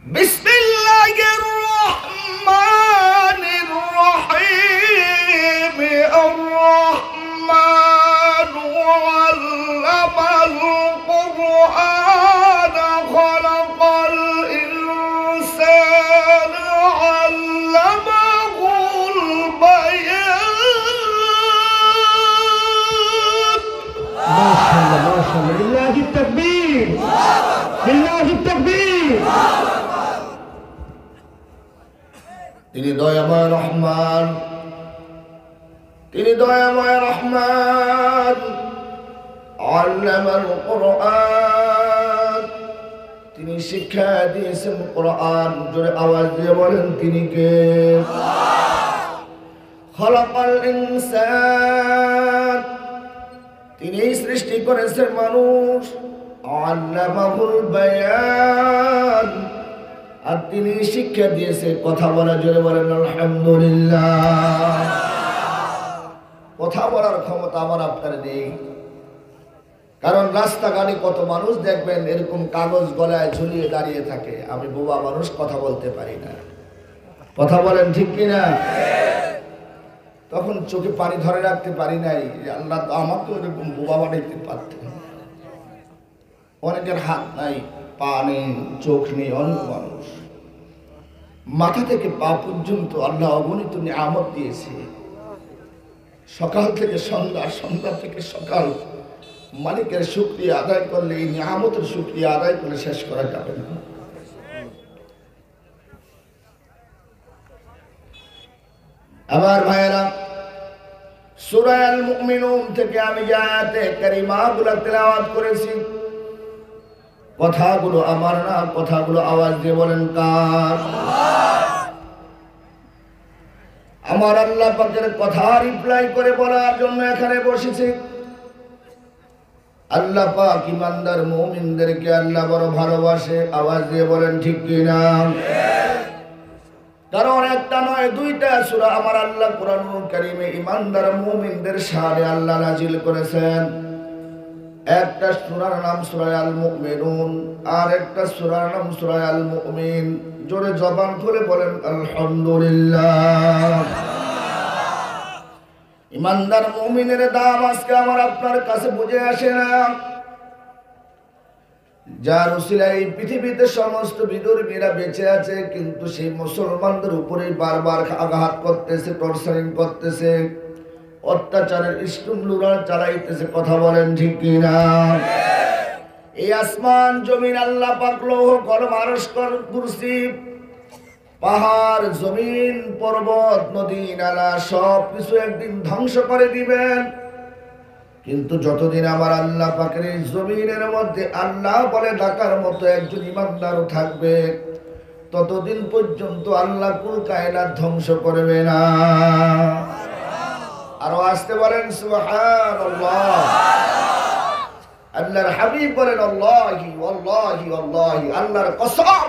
বিসমিল্লাহির রহমানির রহিম। আর-রহমান আল্লামাল কুরআন খালাকাল ইনসানা আল্লামাহুল বায়ান। মাশাআল্লাহ মাশাআল্লাহ, লিল্লাহি তাকবীর, লিল্লাহি তাকবীর। তিনি দয়াময় রহমান, তিনি দয়াময় রহমান। আল্লামাল কুরআন, তিনি শিক্ষা দিয়েছেন কোরআন। জোরে আওয়াজ দিয়ে বলেন তিনি কে? খালাকাল ইনসান, তিনি সৃষ্টি করেছেন মানুষ। আল্লামাহুল বায়ান, আর তিনি শিক্ষা দিয়েছে কথা বলা। জোরে বলেন আলহামদুলিল্লাহ। কথা বলার ক্ষমতা আমার আপনার নেই, কারণ রাস্তাঘাটে কত মানুষ দেখবেন এরকম কাগজ গলায় ঝুলিয়ে দাঁড়িয়ে থাকে। আমি বোবা মানুষ, কথা বলতে পারি না। কথা বলেন ঠিক কিনা? তখন চোখে পানি ধরে রাখতে পারি নাই, আল্লাহ তো আমাকে ওরকম বোবা বানাইতে পারতেন। অনেকের হাত নাই, পা নেই, চোখ নেই। অনেক মানুষ মাথা থেকে পা পর্যন্ত আল্লাহ অগণিত নিয়ামত দিয়েছে। সকাল থেকে সন্ধ্যা, সন্ধ্যা থেকে সকাল। মালিকের শুকরিয়া আদায় করলে, এই নিয়ামতের শুকরিয়া আদায় করলে শেষ করা যাবে না। আমার ভাইয়েরা, সূরা আল মুমিনুন থেকে আমি যে আয়াতে কারিমাগুলো তেলাওয়াত করেছি, কথাগুলো আমার না, কথাগুলো আওয়াজ দিয়ে বলেন কার? আমার আল্লাহ পাকের কথা রিপ্লাই করে বলার জন্য এখানে বসেছি। আল্লাহ পাক ইমানদার মুমিনদেরকে আল্লাহ বড় ভালোবাসে। আওয়াজ দিয়ে বলেন ঠিক কিনা? কারণ একটা নয়, দুইটা সূরা আমার আল্লাহ কোরআনুল কারীমে ইমানদার মুমিনদের শানে আল্লাহ নাজিল করেছেন। একটা সূরার নাম সূরা আল মুমিনুন, আর একটা সূরার নাম সূরা আল মুমিন। জোরে জবান খুলে বলেন আলহামদুলিল্লাহ। ইমানদার মুমিনের দাম আজকে আমার আপনার কাছে বুঝে আসে না। যার উসিলায় এই পৃথিবীতে সমস্ত বিধর্মীরা বেঁচে আছে, কিন্তু সেই মুসলমানদের উপরে বারবার আঘাত করতেছে, টর্চারিং করতেছে, অত্যাচারের স্টুমলুরা চালাইতেছে। কথা বলেন ঠিক কিনা? এই আসমান জমিন আল্লাহ পাক লৌহ কলম আরশ কুরসি, পাহাড় জমিন পর্বত নদী নালা সব কিছু একদিন ধ্বংস করে দিবেন। কিন্তু যতদিন আমার আল্লাহ পাকের এই জমিনের মধ্যে আল্লাহ বলে ডাকার মতো একজন ইমানদার থাকবে, ততদিন পর্যন্ত আল্লাহ কুল কায়নাত ধ্বংস করবে না। আরো আসতে বলেন সুবহানাল্লাহ। আল্লাহর হাবিব বলেন আল্লাহি ওয়াল্লাহি ওয়াল্লাহি, আল্লাহর কসম,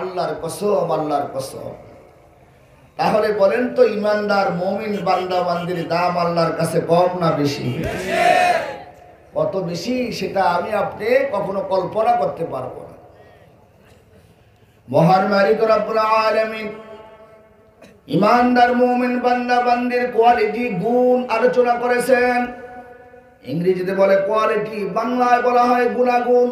আল্লাহর কসম, আল্লাহর কসম। তাহলে বলেন তো, ইমানদার মুমিন বান্দা বান্দির দাম আল্লাহর কাছে কম না বেশি? কত বেশি সেটা আমি আপনি কখনো কল্পনা করতে পারবো না। মহান মালিক রব্বুল আলামিন ইমানদার মুমিন বান্দা বান্দির কোয়ালিটি, গুণ আলোচনা করেছেন। ইংরেজিতে বলে কোয়ালিটি, বাংলায় বলা হয় গুণাগুণ।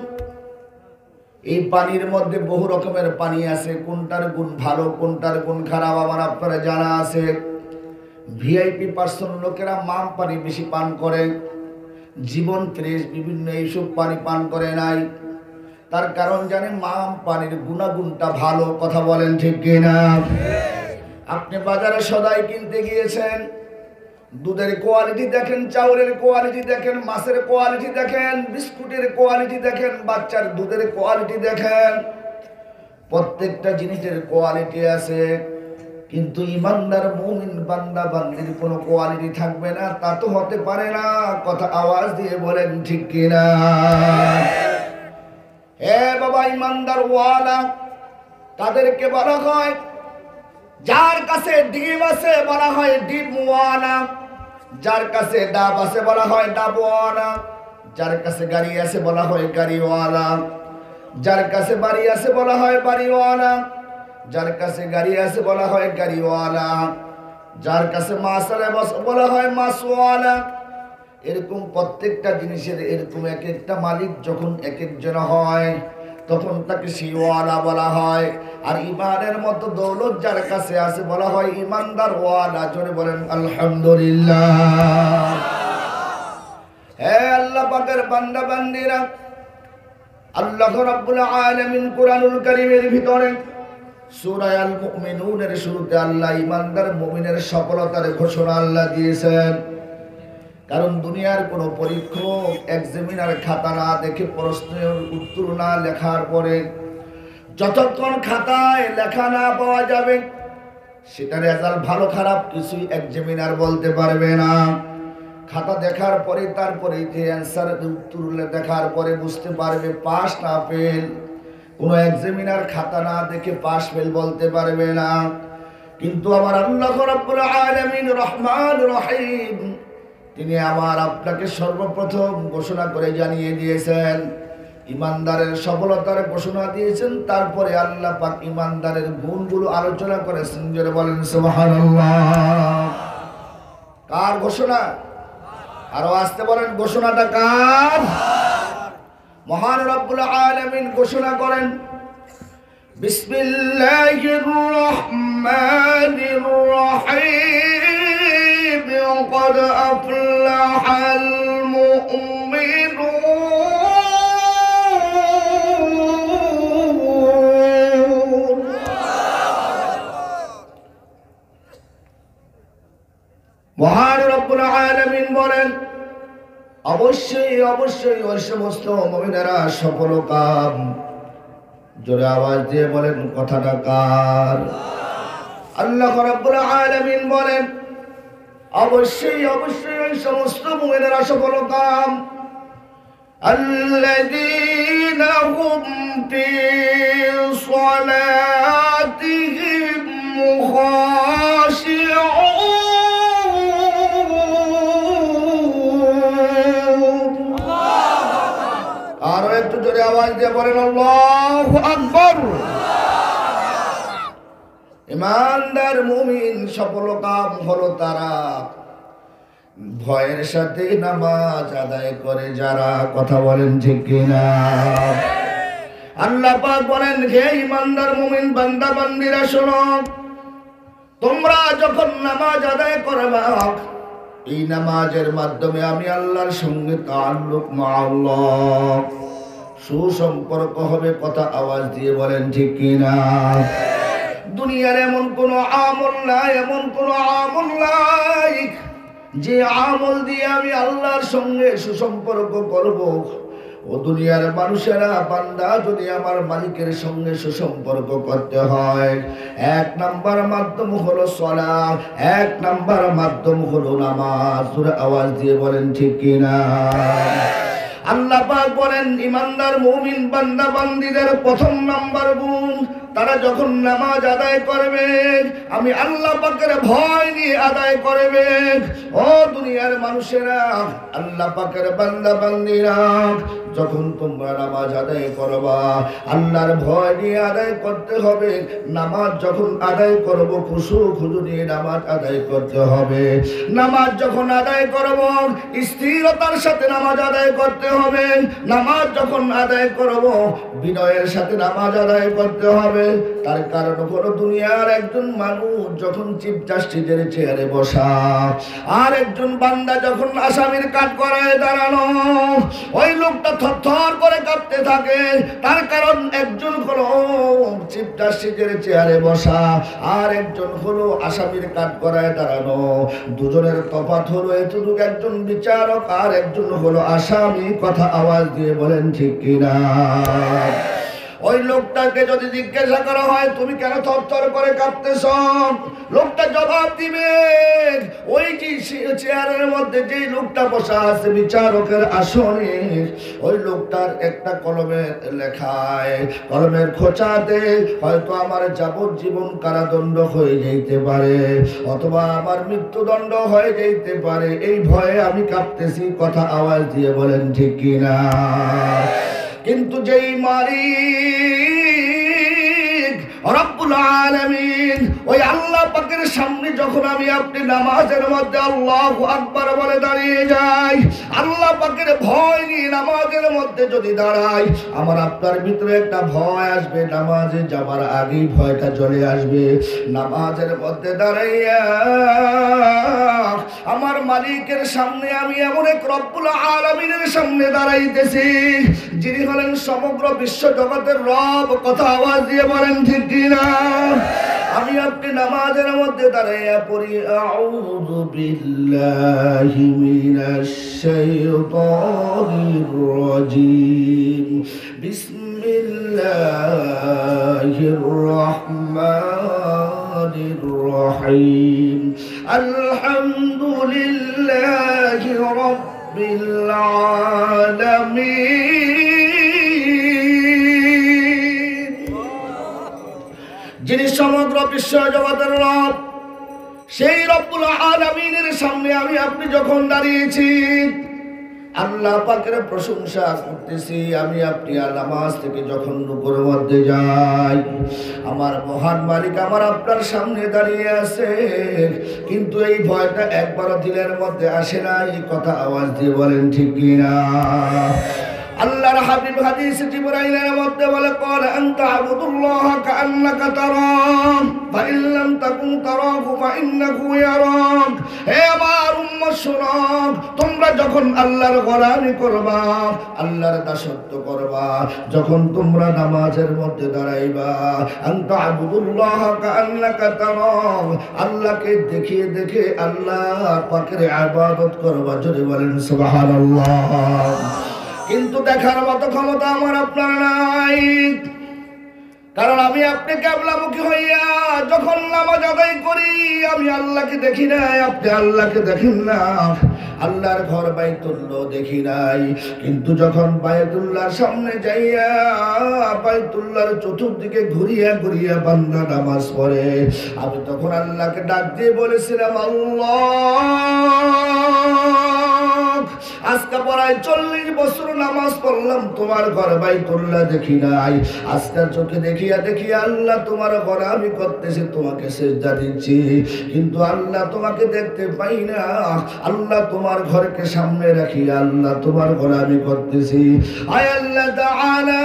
এই পানির মধ্যে বহু রকমের পানি আছে, কোনটার গুণ ভালো, কোনটার গুণ খারাপ আমার আপনারা জানা আছে। ভিআইপি পার্সন লোকেরা মাম পানি বেশি পান করে, জীবন ফ্রেশ বিভিন্ন এইসব পানি পান করে নাই। তার কারণ জানেন, মাম পানির গুণাগুণটা ভালো। কথা বলেন ঠিক কিনা? আপনি বাজারে সদাই কিনতে গিয়েছেন, দুধের কোয়ালিটি দেখেন, চাউলের কোয়ালিটি দেখেন, মাছের কোয়ালিটি দেখেন, বিস্কুটের কোয়ালিটি দেখেন, বাচ্চার দুধের কোয়ালিটি দেখেন। প্রত্যেকটা জিনিসের কোয়ালিটি আছে, কিন্তু ইমানদার মুমিন বান্দা বান্দির কোনো কোয়ালিটি থাকবে না, তা তো হতে পারে না। কথা আওয়াজ দিয়ে বলেন ঠিক কিনা? হে বাবা, ইমানদার ওয়ালা তাদেরকে বলা হয়, যার কাছে ডিম আছে বলা হয় ডিমওয়ালা, যার কাছে ডাব আছে বলা হয় ডাবওয়ালা, যার কাছে গাড়ি আছে বলা হয় গাড়িওয়ালা, যার কাছে বাড়ি আছে বলা হয় বাড়িওয়ালা, যার কাছে গাড়ি আছে বলা হয় গাড়িওয়ালা, যার কাছে মাছ আছে বলা হয় মাছওয়ালা। এরকম প্রত্যেকটা জিনিসের এরকম এক একটা মালিক যখন এক একজন হয় তখন তাকে শিওয়ালা বলা হয়। আর ইমানের মতো দৌলত যার কাছে আছে বলা হয় ইমানদার ওয়ালা। জোরে বলেন আলহামদুলিল্লাহ। হে আল্লাহ পাকের বান্দা বান্দিরা, আল্লাহ রাব্বুল আলামিন কুরআনুল কারীমের ভিতরে সূরা আল মুমিনুনের শুরুতে আল্লাহ ইমানদার মুমিনের সফলতার ঘোষণা আল্লাহ দিয়েছেন। কারণ দুনিয়ার কোন পরীক্ষক এক্সামিনার খাতা না দেখে প্রশ্নের উত্তর না লেখার পরে যতক্ষণ খাতায় লেখা না পাওয়া যাবে সেটা রেজাল্ট ভালো খারাপ কিছুই এক্সামিনার বলতে পারবে না। খাতা দেখার পরে তারপরে যে অ্যান্সার উত্তর দেখার পরে বুঝতে পারবে পাস না ফেল। কোন এক্সামিনার খাতা না দেখে পাস ফেল বলতে পারবে না। কিন্তু আমার আল্লাহ রাব্বুল আলামিন রহমান রহিম, তিনি আমার আপনাকে সর্বপ্রথম ঘোষণা করে জানিয়ে দিয়েছেন, ইমানদারের সফলতার ঘোষণা দিয়েছেন। তারপরে আল্লাহ পাক ইমানদারের গুণগুলো আলোচনা করেছেন। যারা বলেন সুবহানাল্লাহ। কার ঘোষণা? আরো আসতে বলেন, ঘোষণাটা কার? মহান রব্বুল আলামিন ঘোষণা করেন, বিসমিল্লাহির রহমানির রহিম, ক্বাদ আফলাহাল মুমিনুন। মহান রব্বুল আলামিন বলেন, অবশ্যই অবশ্যই ওই সমস্ত মুমিনেরা সফল কাম। জোরে আওয়াজ দিয়ে বলেন, কথাটা কার? আল্লাহ রাব্বুল আলামিন বলেন, অবশ্যই অবশ্যই ওই সমস্ত মুমিনেরা সফল কাম। আল্লাযীনা হুম ফী সালাতিহিম মুখাশিউন। আরো একটু জোরে আওয়াজ দিয়ে বলেন আল্লাহু আকবার। ইমানদার মুমিন সফল কাম হলো তারা ভয়ের সাথে নামাজ আদায় করে যারা। কথা বলেন ঠিক কিনা? আল্লাহ পাক বলেন, হে ইমানদার মুমিন বান্দা বান্দিরা শোনো, তোমরা যখন নামাজ আদায় করবে এই নামাজের মাধ্যমে আমি আল্লাহর সঙ্গে তাআল্লুক মা আল্লাহ, সুসম্পর্ক হবে। কথা আওয়াজ দিয়ে বলেন ঠিক কিনা? দুনিয়ার এমন কোন আমল নাই, এমন কোন আমল নাই যে আমল দিয়ে আমি আল্লাহর সঙ্গে সুসম্পর্ক করব। ও দুনিয়ার মানুষেরা, বান্দা যদি আমার মালিকের সঙ্গে সুসম্পর্ক করতে হয়, এক নাম্বার মাধ্যম হলো সালাত, এক নাম্বার মাধ্যম হলো নামাজ। সূরা আওয়াজ দিয়ে বলেন ঠিক কিনা? আল্লাহ পাক বলেন, ইমানদার মুমিন বান্দা বান্দীদের প্রথম নাম্বার গুণ, তারা যখন নামাজ আদায় করবে আমি আল্লাহ পাকের ভয় নিয়ে আদায় করবে। ও দুনিয়ার মানুষেরা, আল্লাহ পাকের বান্দা বান্দীরা, যখন তোমরা নামাজ আদায় করবা আল্লাহর ভয় নিয়ে আদায় করতে হবে। নামাজ যখন আদায় করব খুশু খুজু নিয়ে নামাজ আদায় করতে হবে। নামাজ যখন আদায় করব স্থিরতার সাথে নামাজ আদায় করতে হবে। নামাজ যখন আদায় করব বিনয়ের সাথে নামাজ আদায় করতে হবে। তার কারণ হলো দুনিয়ার একজন মানুষ যখন চিফ জাস্টিসের চেয়ারে বসা আর একজন বান্দা যখন আসামির কাঠ করায় দাঁড়ানো, ওই লোকটা থরথর করে কাঁপতে থাকে। তার কারণ একজন হলো চিফ জাস্টিসের চেয়ারে বসা আর একজন হলো আসামির কাঠ করায় দাঁড়ানো। দুজনের তফাৎ হলো এতটুকু, একজন বিচারক আর একজন হলো আসামি। কথা আওয়াজ দিয়ে বলেন ঠিক কিনা? ওই লোকটাকে যদি জিজ্ঞাসা করা হয় তুমি কেন থরথর করে কাঁপতেছ, লোকটা জবাব দিবে, ওই যে চেয়ারের মধ্যে যে লোকটা বসা আছে বিচারকের আসনে, ওই লোকটার একটা কলমের লেখায়, কলমের খোঁচাতে হয়তো আমার যাবজ্জীবন কারাদণ্ড হয়ে যাইতে পারে অথবা আমার মৃত্যুদণ্ড হয়ে যাইতে পারে। এই ভয়ে আমি কাঁপতেছি। কথা আওয়াজ দিয়ে বলেন ঠিক কিনা? কিন্তু যেই মালিক রব্বুল আলামিন ওই আল্লাহ পাকের সামনে যখন আমি আপনি নামাজের মধ্যে আল্লাহু আকবার বলে দাঁড়িয়ে যাই, আল্লাহ পাকের ভয় নিয়ে নামাজের মধ্যে যদি দাঁড়াই, আমার আপনার ভিতরে একটা ভয় আসবে, নামাজে যাবার আগেই ভয়টা চলে আসবে। নামাজের মধ্যে দাঁড়াইয়া আমার মালিকের সামনে আমি এমন এক রব্বুল আলামিনের সামনে দাঁড়াইতেছি যিনি হলেন সমগ্র বিশ্ব জগতের রব। কথা আওয়াজ দিয়ে বলেন ঠিক কিনা? আমি আপনি নামাজের মধ্যে দাঁড়াইয়া পড়ি আউযু বিল্লাহি মিনাশ শাইতানির রাজিম, বিসমিল্লাহির রহমানির রহিম, আলহামদুলিল্লাহি রাব্বিল আলামিন। যিনি সমগ্র বিশ্ব জগতের রব, সেই রব্বুল আলামিনের সামনে আমি আপনি যখন দাঁড়িয়েছি, আল্লাহ পাকের প্রশংসা করতেছি। আমি আপনি নামাজ থেকে যখন রুকুর মধ্যে যাই, আমার মহান মালিক আমার আপনার সামনে দাঁড়িয়ে আছে, কিন্তু এই ভয়টা একবারও দিলের মধ্যে আসে না। এই কথা আওয়াজ দিয়ে বলেন ঠিক কিনা? আল্লাহর হাবিব হাদিস জিবরাইলের মধ্যে বলে, ক্বাল আনতা আবুদুল্লাহ কাআন্নাকা তারাহ ফাইন লাম তাকুন তারাহু ফাইন্নাহু ইয়ারাক। হে আমার উম্মত শোনো, তোমরা যখন আল্লাহর গোলামি করবা, আল্লাহর দাসত্ব করবা, যখন তোমরা নামাজের মধ্যে দাঁড়াইবা, আনতা আবুদুল্লাহ কাআন্নাকা তারাহ, আল্লাহকে দেখে দেখে আল্লাহ পাকের ইবাদত করবা। জোরে বলেন সুবহানাল্লাহ। কিন্তু দেখার মতো ক্ষমতা আমার আপনার নাই, কারণ আমি আপনি কিবলামুখী হইয়া যখন নামাজ আদায় করি, আমি আল্লাহকে দেখি নাই, আপনি আল্লাহকে দেখেন না। আল্লাহর ঘর বাইতুল্লাহ দেখি নাই, কিন্তু যখন বাইতুল্লাহর সামনে যাইয়া বাইতুল্লাহর চতুর্দিকে ঘুরিয়া ঘুরিয়া বান্দা নামাজ পড়ে, আমি তখন আল্লাহকে ডাক দিয়ে বলেছিলাম, আল্লাহ, আজকে প্রায় 40 বছর নামাজ পড়লাম, তোমার ঘর বাইতুল্লাহ দেখি নাই। আজকের চোখে দেখিয়া দেখিয়া আল্লাহ তোমার ঘর আমি করতেছি, তোমাকে সিজদা দিচ্ছি, কিন্তু আল্লাহ তোমাকে দেখতে পাই না। আল্লাহ তোমার ঘরকে সামনে রাখি আল্লাহ তোমার ঘর আমি করতেছি। আয় আল্লাহ তাআলা,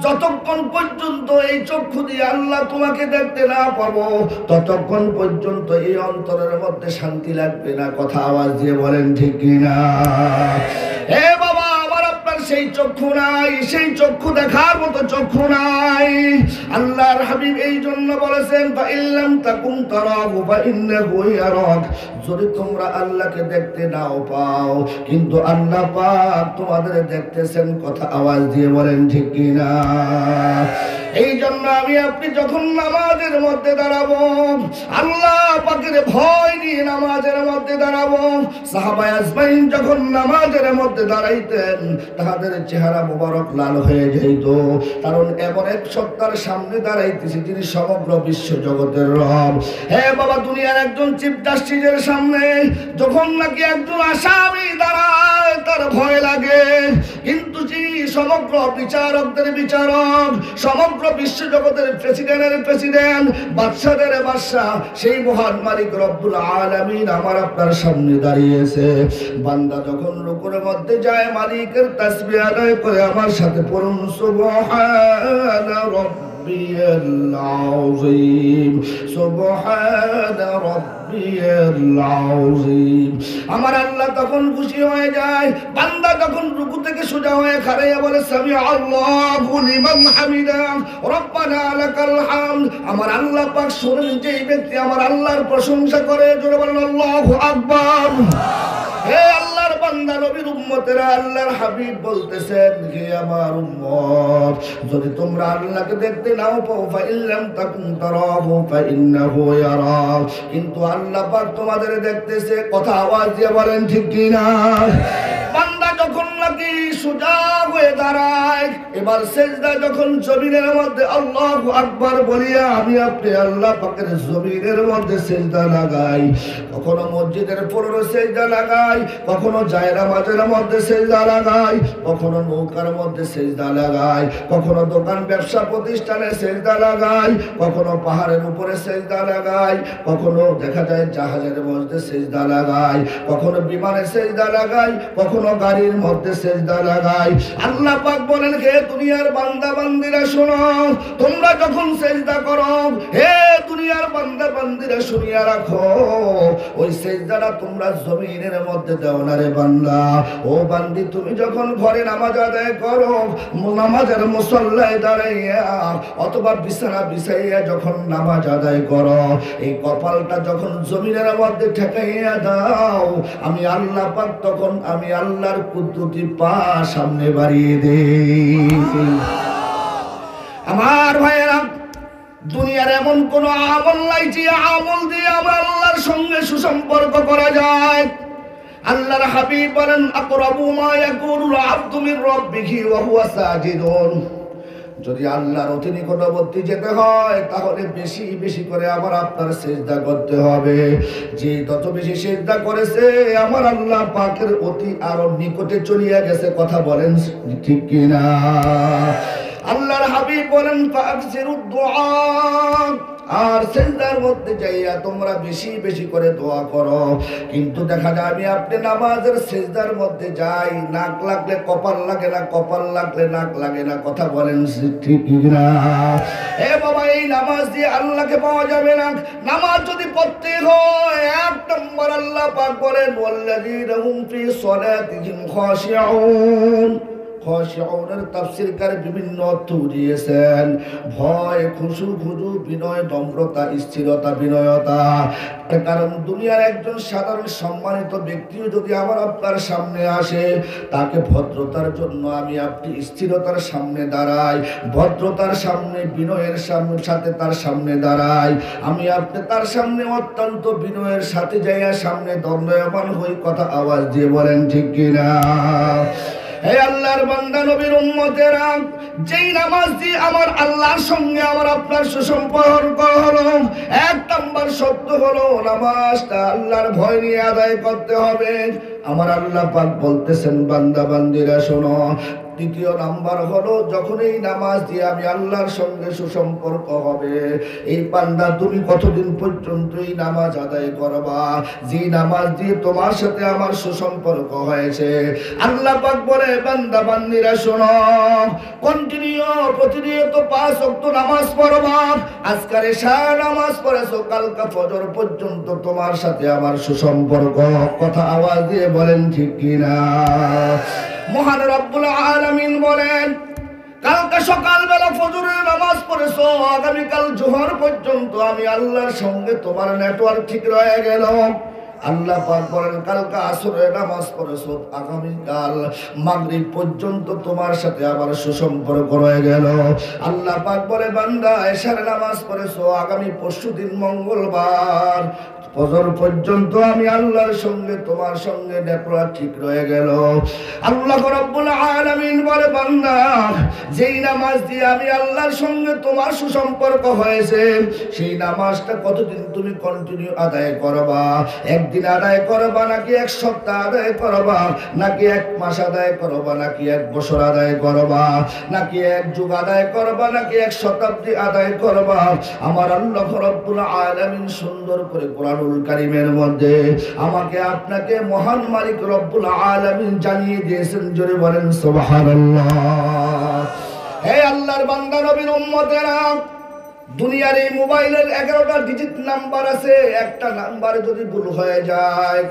যতক্ষণ পর্যন্ত এই চক্ষু দিয়ে আল্লাহ তোমাকে দেখতে না পাবো, ততক্ষণ পর্যন্ত এই অন্তরের মধ্যে শান্তি লাগবে না। কথা আওয়াজ দিয়ে বলেন ঠিক কিনা? হে বাবা, আমার আপনার সেই চক্ষু নাই, সেই চক্ষু দেখার মতো চক্ষু নাই। আল্লাহর হাবিব এই জন্য বলেছেন, ফাইন লাম তাকুন তারাহু ফাইন্নাহু ইয়ারাক। যদি তোমরা আল্লাহকে দেখতে নাও পাও, কিন্তু আল্লাহ পাক তোমাদের দেখতেছেন। কথা আওয়াজ দিয়ে বলেন ঠিক কিনা? এই জন্য আমি আপনি যখন নামাজের মধ্যে দাঁড়াবো, আল্লাহ পাকের ভয় নিয়ে নামাজের মধ্যে দাঁড়াবো। সাহাবায়ে আজমাইন যখন নামাজের মধ্যে দাঁড়াইতেন, তাদের চেহারা মোবারক লাল হয়ে যেত, কারণ এমন এক সত্তার সামনে দাঁড়াইতেছি যিনি সমগ্র বিশ্ব জগতের রব। হে বাবা, দুনিয়ার একজন চিফ জাস্টিসের সামনে যখন নাকি একজন আসামি দাঁড়ায়, তার ভয় লাগে, কিন্তু যিনি সমগ্র বিচারকদের বিচারক, সমগ্র বিশ্ব জগতের প্রেসিডেন্টের প্রেসিডেন্ট, বাদশাদের বাদশাহ, সেই মহান মালিক রব্বুল আলামিন আমার আপনার সামনে দাঁড়িয়েছে। বান্দা যখন রুকুর মধ্যে যায়, মালিকের তাসবিহ আদায় করে আমার সাথে পড়ুন, সুবহানা রাব্বিয়াল আযীম, সুবহানা রাব্বিয়াল আযীম। আমার আল্লাহ তখন খুশি হয়ে যায়। বান্দা যখন রুকু থেকে সোজা হয়ে খাড়াইয়া বলে, সামি আল্লাহু লিমান হামিদা, রব্বানা লাকাল হামদ। আমার আল্লাহ পাক শুনেন যে এই ব্যক্তি আমার আল্লাহর প্রশংসা করে, জোরে বলেন আল্লাহু আকবার। হে আল্লাহর বান্দা, নবীর উম্মতেরা, আল্লাহর হাবিব বলতেছেন, হে আমার উম্মত, যদি তোমরা আল্লাহকে দেখতে নাও পাও, ফাইন লাম তাকুন তারাহু ফাইন্নাহু ইয়ারাক, কিন্তু আল্লাহ পাক তোমাদের দেখতেছে। কথা আওয়াজ দিয়ে বলেন ঠিক কিনা? বান্দা যখন নাকি সোজা হয়ে দাঁড়ায়, এবার সেজদা যখন জমিনের মধ্যে আল্লাহু আকবার বলিয়া আমি আপনি আল্লাহ পাকের জমিনের মধ্যে সেজদা লাগাই, কখনো মসজিদের ফ্লোরে সেজদা লাগাই, কখনো জায়নামাজের মধ্যে সেজদা লাগাই, কখনো নৌকার মধ্যে সেজদা লাগাই, কখনো দোকান ব্যবসা প্রতিষ্ঠানে সেজদা লাগাই, কখনো পাহাড়ের উপরে সেজদা লাগাই, কখনো দেখা যায় জাহাজের মধ্যে সেজদা লাগাই, কখনো বিমানে সেজদা লাগাই, কখনো গাড়ির মধ্যে সেজদা লাগাই। আল্লাহ পাক বলেন, হে দুনিয়ার বান্দা বান্দিরা শোনো, তোমরা যখন সেজদা করো, হে দুনিয়ার বান্দা বান্দিরা শুনিয়া রাখো, ওই সেজদাটা তোমরা জমিনের মধ্যে দাও না রে বান্দা। ও বান্দি, তুমি যখন ঘরে নামাজ আদায় করো, নামাজের মুসল্লায় দাঁড়াইয়া অথবা বিছানা বিছাইয়া যখন নামাজ আদায় করো, এই কপালটা যখন জমিনের মধ্যে ঠেকাইয়া দাও, আমি আল্লাহ পাক তখন আমি আল্লাহর কুদরতি পা সামনে বাড়িয়ে দেই। আমার ভাইয়েরা, দুনিয়ার এমন কোন আমল নাই যে আমল দিয়ে আমরা আল্লাহর সঙ্গে সুসম্পর্ক করা যায়। আল্লাহর হাবিব বলেন, আকরাবু মা ইয়াকুনুল আবদু মির রাব্বিহি ওয়া হুয়া সাজিদুন। যদি আল্লাহর অতি নিকটবর্তী যেতে হয়, তাহলে বেশি বেশি করে আবার আপনার সেজদা করতে হবে। যে যত বেশি সেজদা করেছে, আমার আল্লাহ পাকের অতি আরো নিকটে চলিয়া গেছে। কথা বলেন ঠিক কিনা? আল্লাহর হাবিব বলেন, ফাকসিরুদ দুআ, আর সেজদার মধ্যে যাইয়া তোমরা বেশি বেশি করে দোয়া করো। কিন্তু দেখা যায় আমি আপনি নামাজের সেজদার মধ্যে যাই, নাক লাগলে কপাল লাগে না, কপাল লাগলে নাক লাগে না। কথা বলেন ঠিক না? এ বাবা, এই নামাজ দিয়ে আল্লাহকে পাওয়া যাবে না। নামাজ যদি পড়তে হয়, এক নম্বর আল্লাহ পাক বলেন, ওয়াল্লাযীনা হুম ফি সলাতিহিম খাশিউন। খাশিউনের তাফসীরকার বিভিন্ন অর্থ দিয়েছেন, ভয়, খুশু, খুজু, বিনয়, নম্রতা, স্থিরতা, বিনয়তা। কারণ দুনিয়ার একজন সাধারণ সম্মানিত ব্যক্তিও যদি আমার আপনার সামনে আসে, তাকে ভদ্রতার জন্য আমি আপনি স্থিরতার সামনে দাঁড়াই, ভদ্রতার সামনে, বিনয়ের সাথে তার সামনে দাঁড়াই। আমি আপনি তার সামনে অত্যন্ত বিনয়ের সাথে যাইয়া সামনে দণ্ডায়মান হই। কথা আওয়াজ দিয়ে বলেন ঠিক কিনা? হে আল্লাহর বান্দা নবীর উম্মতেরা, যেই নামাজ দিয়ে আমার আল্লাহর সঙ্গে আমার আপনার সুসম্পর্ক হলো, এক নম্বর শর্ত হলো নামাজটা আল্লাহর ভয় নিয়ে আদায় করতে হবে। আমার আল্লাহ পাক বলতেছেন, বান্দা বান্দিরা শোনো, দ্বিতীয় নাম্বার হলো যখন এই নামাজ দিয়ে আমি আল্লাহর সঙ্গে সুসম্পর্ক হবে, এই বান্দা তুমি কতদিন পর্যন্ত এই নামাজ আদায় করবা, যে নামাজ দিয়ে তোমার সাথে আমার সুসম্পর্ক হয়েছে। আল্লাহ পাক বলে, বান্দা বান্দিরা শোনো, কন্টিনিউ প্রতিনিয়ত 5 ওয়াক্ত নামাজ পড়বা। আজকের এশা নামাজ পড়েছো, কালকা ফজর পর্যন্ত তোমার সাথে আমার সুসম্পর্ক। কথা আওয়াজ দিয়ে বলেন ঠিক কিনা? মহান রব্বুল আলামিন বলেন, কালকে সকালবেলা ফজরের নামাজ পড়েছো, আগামীকাল জোহর পর্যন্ত আমি আল্লাহর সঙ্গে তোমার নেটওয়ার্ক ঠিক রয়ে গেল। আল্লাহ পাক বলেন, কালকে আসরের নামাজ পড়েছো, আগামীকাল মাগরিব পর্যন্ত তোমার সাথে আবার সুসম্পর্ক রয়ে গেল। আল্লাহ পাক বলে, বান্দা এশার নামাজ পড়েছো, আগামী পরশুদিন মঙ্গলবার ফজর পর্যন্ত আমি আল্লাহর সঙ্গে তোমার সঙ্গে নেটওয়ার্ক ঠিক রয়ে গেল। আল্লাহ রাব্বুল আলামিন বলে, বান্দা যেই নামাজ দিয়ে আমি আল্লাহর সঙ্গে তোমার সুসম্পর্ক হয়েছে, সেই নামাজটা কতদিন তুমি কন্টিনিউ আদায় করবা? একদিন আদায় করবা, নাকি এক সপ্তাহ আদায় করবা, নাকি 1 মাস আদায় করবা, নাকি 1 বছর আদায় করবা, নাকি 1 যুগ আদায় করবা, নাকি 1 শতাব্দী আদায় করবা? আমার আল্লাহ রাব্বুল আলামিন সুন্দর করে কোরআনুল কারীমের মধ্যে আমাকে আপনাকে মহান মালিক রব্বুল আলামিন জানিয়ে দিয়েছেন। জোরে বলেন সুবহানাল্লাহ। হে আল্লাহর বান্দা নবীর উম্মতেরা, দুনিয়ার এই মোবাইলের 11টা ডিজিট নাম্বার আছে, একটা নাম্বারে যদি ভুল হয়ে যায়,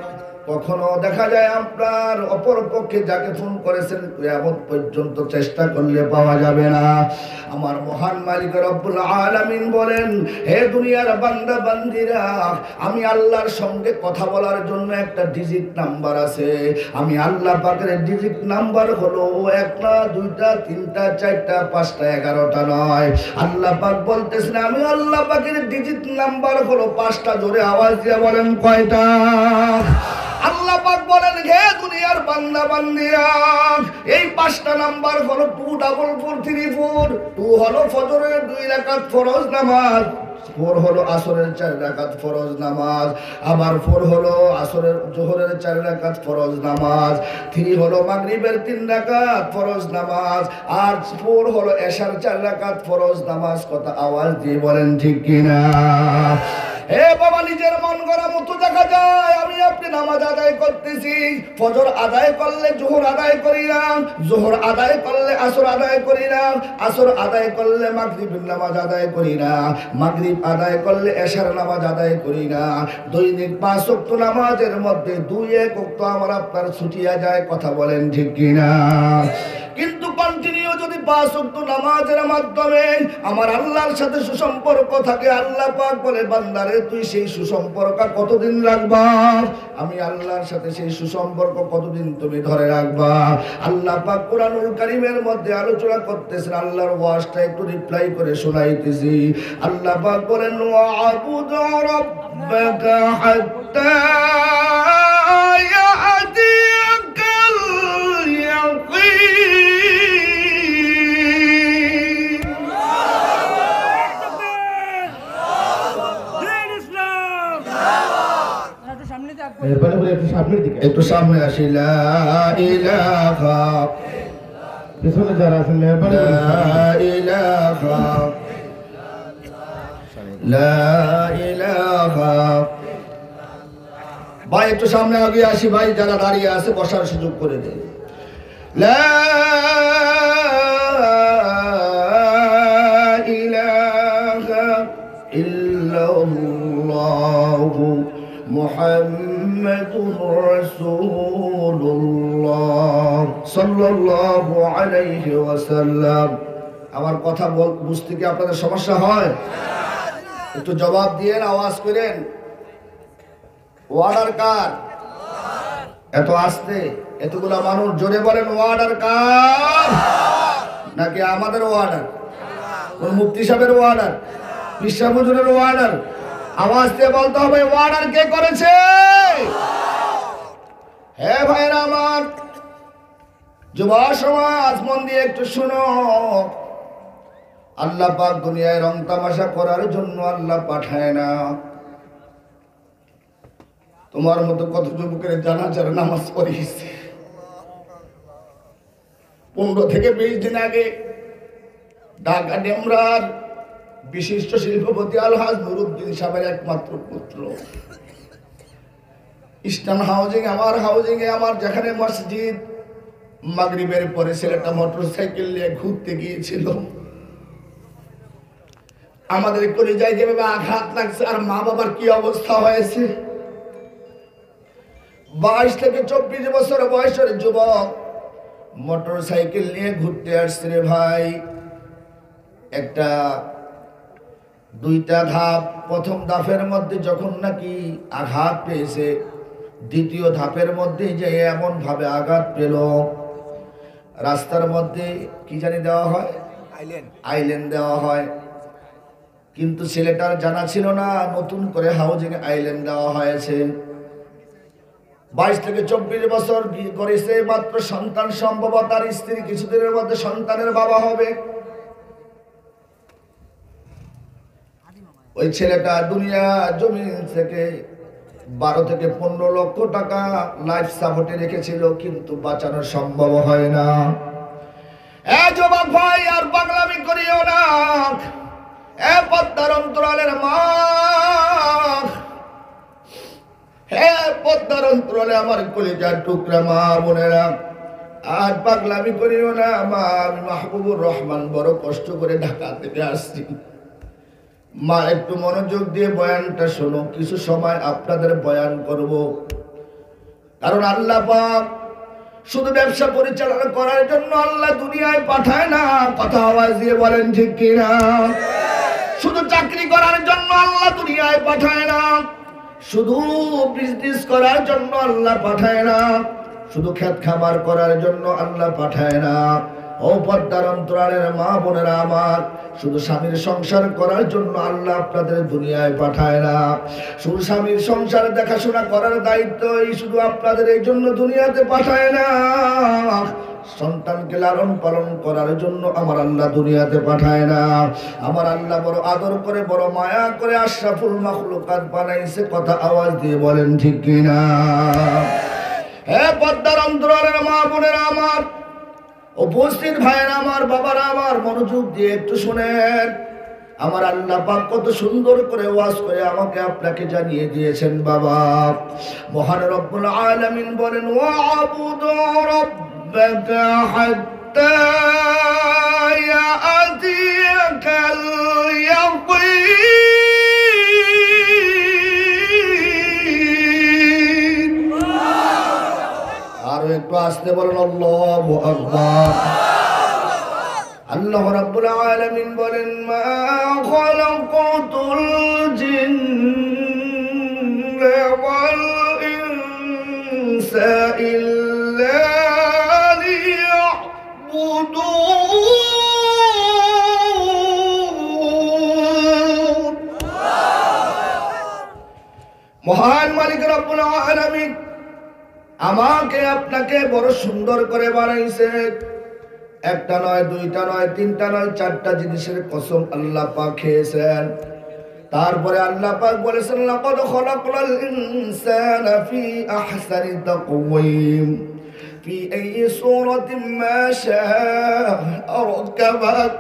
কখনো দেখা যায় আপনার অপর পক্ষে যাকে ফোন করেছেন কিয়ামত পর্যন্ত চেষ্টা করলে পাওয়া যাবে না। আমার মহান মালিক রব্বুল আলামিন বলেন, হে দুনিয়ার বান্দা বান্দিরা, আমি আল্লাহর সঙ্গে কথা বলার জন্য একটা ডিজিট নাম্বার আছে। আমি আল্লাহ পাকের ডিজিট নাম্বার হলো 1টা 2টা 3টা 4টা 5টা 11টা নয়। আল্লাহ পাক বলতেছেন, আমি আল্লাহ পাকের ডিজিট নাম্বার হলো 5টা। জোরে আওয়াজ দিয়ে বলেন কয়টা? আল্লাহ পাক বলেন, হে দুনিয়ার বান্দা বান্দিরা, এই 5টা নাম্বার হলো 2 2 হলো ফজরের 2 রাকাত ফরজ নামাজ, 4 হলো আসরের 4 রাকাত ফরজ নামাজ, আবার 4 হলো আসরের জোহরের 4 রাকাত ফরজ নামাজ, 3 হলো মাগরিবের 3 রাকাত ফরজ নামাজ, আর 4 হলো এশার 4 রাকাত ফরজ নামাজ। কথা আওয়াজ দিয়ে বলেন ঠিক কিনা? হে বাবা, নিজের মন গড়া মতো দেখা যায় আমি আপনি নামাজ আদায় করতেছি, ফজর আদায় করলে জোহর আদায় করি না, জোহর আদায় করলে আসর আদায় করি না, আসর আদায় করলে মাগরিবের নামাজ আদায় করি না, মাগরিব আদায় করলে এশার নামাজ আদায় করি না। দৈনিক 5 ওয়াক্ত নামাজের মধ্যে 2-1 ওয়াক্ত আমার আপনার ছুটিয়া যায়। কথা বলেন ঠিক কিনা? কিন্তু কন্টিনিউ যদি 5 ওয়াক্ত নামাজের মাধ্যমে আমার আল্লাহর সাথে সুসম্পর্ক থাকে, আল্লাহ পাক বলে, বান্দারে তুই সেই সুসম্পর্ক কতদিন রাখবা? আমি আল্লাহর সাথে সেই সুসম্পর্ক কতদিন তুমি ধরে রাখবা? আল্লাহ পাক কুরআনুল কারীমের মধ্যে আলোচনা করতেছেন, আল্লাহর ওয়াজটা একটু রিপ্লাই করে শোনাইতেছি। আল্লাহ পাক বলেন, ওয়া'বুদু রাব্বাকা হাত্তা ইয়া'তিয়াকাল ইয়াকিন। মেহরবানি করে একটু সামনের দিকে, একটু সামনে আসি। লা ইলাহা, পিছনে যারা আছেন মেহরবানি করে লা ইলাহা, লা ইলাহা। ভাই একটু সামনে আগে আসি ভাই, যারা দাঁড়িয়ে আছে বসার সুযোগ করে দেন। লা ইলাহা ইল্লাল্লাহু মুহাম্মাদুর রাসূলুল্লাহ সাল্লাল্লাহু আলাইহি ওয়াসাল্লাম। আমার কথা বুঝতে কি আপনাদের সমস্যা হয়? একটু জবাব দিয়ে আওয়াজ করেন। ওয়ার্ডার কার? এত আস্তে, এতগুলা মানুষ জোরে বলেন, ওয়ার্ডার কার? নাকি আমাদের ওয়ার্ডার? কোন মুফতি সাহেবের ওয়ার্ডার? বিশ্বাস হুজুরের ওয়ার্ডার? আওয়াজ দিয়ে বলতে হবে, ওয়ার্ডার কে করেছে? হে ভাইরা আমার, যুব সমাজ মন দিয়ে একটু শুনো। আল্লাহ পাক দুনিয়ায় রং তামাশা করার জন্য আল্লাহ পাঠায় না। তোমার মতো কত যুবকের জানাজার নামাজ পড়িয়েছে। 15 থেকে 20 দিন আগে ঢাকা ডেমরার বিশিষ্ট শিল্পপতি আলহাজ নুরুদ্দিন সাহেবের একমাত্র পুত্র ইস্টার্ন হাউজিং, আমার হাউজিং এ, আমার যেখানে মসজিদ, মাগরিবের পরে ছেলেটা মোটরসাইকেল নিয়ে ঘুরতে গিয়েছিল। আমাদের কলিজায় যেভাবে আঘাত লাগছে, আর মা বাবার কি অবস্থা হয়েছে। 22 থেকে 24 বছর বয়সের যুবক মোটরসাইকেল নিয়ে ঘুরতে আসছে রে ভাই। একটা 2টা ধাপ, প্রথম ধাপের মধ্যে যখন নাকি আঘাত পেয়েছে, দ্বিতীয় ধাপের মধ্যে যে এমন ভাবে আঘাত পেল, রাস্তার মধ্যে কি জানি দেওয়া হয়, আইল্যান্ড দেওয়া হয়। কিন্তু ছেলেটার জানা ছিল না নতুন করে হাউজিং আইল্যান্ড দেওয়া হয়েছে। 22 থেকে 24 বছর বিয়ে করেছে, মাত্র সন্তান সম্ভব, তার স্ত্রী কিছুদিনের মধ্যে সন্তানের বাবা হবে। ওই ছেলেটা দুনিয়া জমিন থেকে 12 থেকে 15 লক্ষ টাকা লাইফ সাপোর্টে রেখেছিল, কিন্তু বাঁচানো সম্ভব হয় না। যুবক ভাই, আর পাগলামি করিও না। পদ্মার অন্তরালের মা, পদ্মার অন্তরালে আমার কলিজার টুকরা মা বোনেরা, আর পাগলামি করিও না। মা, আমি মাহবুবুর রহমান বড় কষ্ট করে ঢাকা থেকে আসছি। মা, একটু মনোযোগ দিয়ে বয়ানটা শোনো। কিছু সময় আপনাদের বয়ান করব, কারণ আল্লাহ পাক শুধু ব্যবসা পরিচালনা করার জন্য আল্লাহ দুনিয়ায় পাঠায় না। কথা আওয়াজ দিয়ে বলেন ঠিক কিনা? শুধু চাকরি করার জন্য আল্লাহ দুনিয়ায় পাঠায় না, শুধু বিজনেস করার জন্য আল্লাহ পাঠায় না, শুধু ক্ষেত খামার করার জন্য আল্লাহ পাঠায় না। ও পর্দার অন্তরালের মা বোনেরা আমার, শুধু স্বামীর সংসার করার জন্য আল্লাহ আপনাদের দুনিয়ায় পাঠায় না। শুধু স্বামীর সংসার দেখাশোনা করার দায়িত্ব শুধু আপনাদের এই জন্য দুনিয়াতে পাঠায় না, সন্তানকে লালন পালন করার জন্য আমার আল্লাহ দুনিয়াতে পাঠায় না। আমার আল্লাহ বড় আদর করে, বড় মায়া করে আশরাফুল মাখলুকাত বানাইছে। কথা আওয়াজ দিয়ে বলেন ঠিক কিনা? হে পর্দার অন্তরালের মা বোনেরা আমার, উপস্থিত ভাইয়েরা আমার, বাবারা আমার, মনোযোগ দিয়ে একটু শুনেন। আমার আল্লাহ পাক কত সুন্দর করে ওয়াজ করে আমাকে আপনাকে জানিয়ে দিয়েছেন। বাবা, মহান রব্বুল আলামিন বলেন, ওয়াবুদু রাব্বাকা হাত্তা ইয়াতিয়াকাল ইয়াকিন। আরো একটু আসতে বলেন, আল্লাহু আকবার। আল্লাহ রাব্বুল আলামিন বলেন, মা খালাকাতুল জিন্না ওয়াল ইনসা ইল্লা লিয়াবুদুন। মহান মালিক রব্বুল আলামিন আমাকে আপনাকে বড় সুন্দর করে বানাইছে। একটা নয়, দুইটা নয়, তিনটা নয়, চারটা জিনিসের কসম আল্লাহ পাক খেয়েছেন। তারপরে আল্লাহ পাক বলেছেন, লাকাদ খালাকনাল ইনসানা ফি আহসানি তাকওয়িম ফি আইয়ি সূরাতিন মা শাআ রাকাবাক।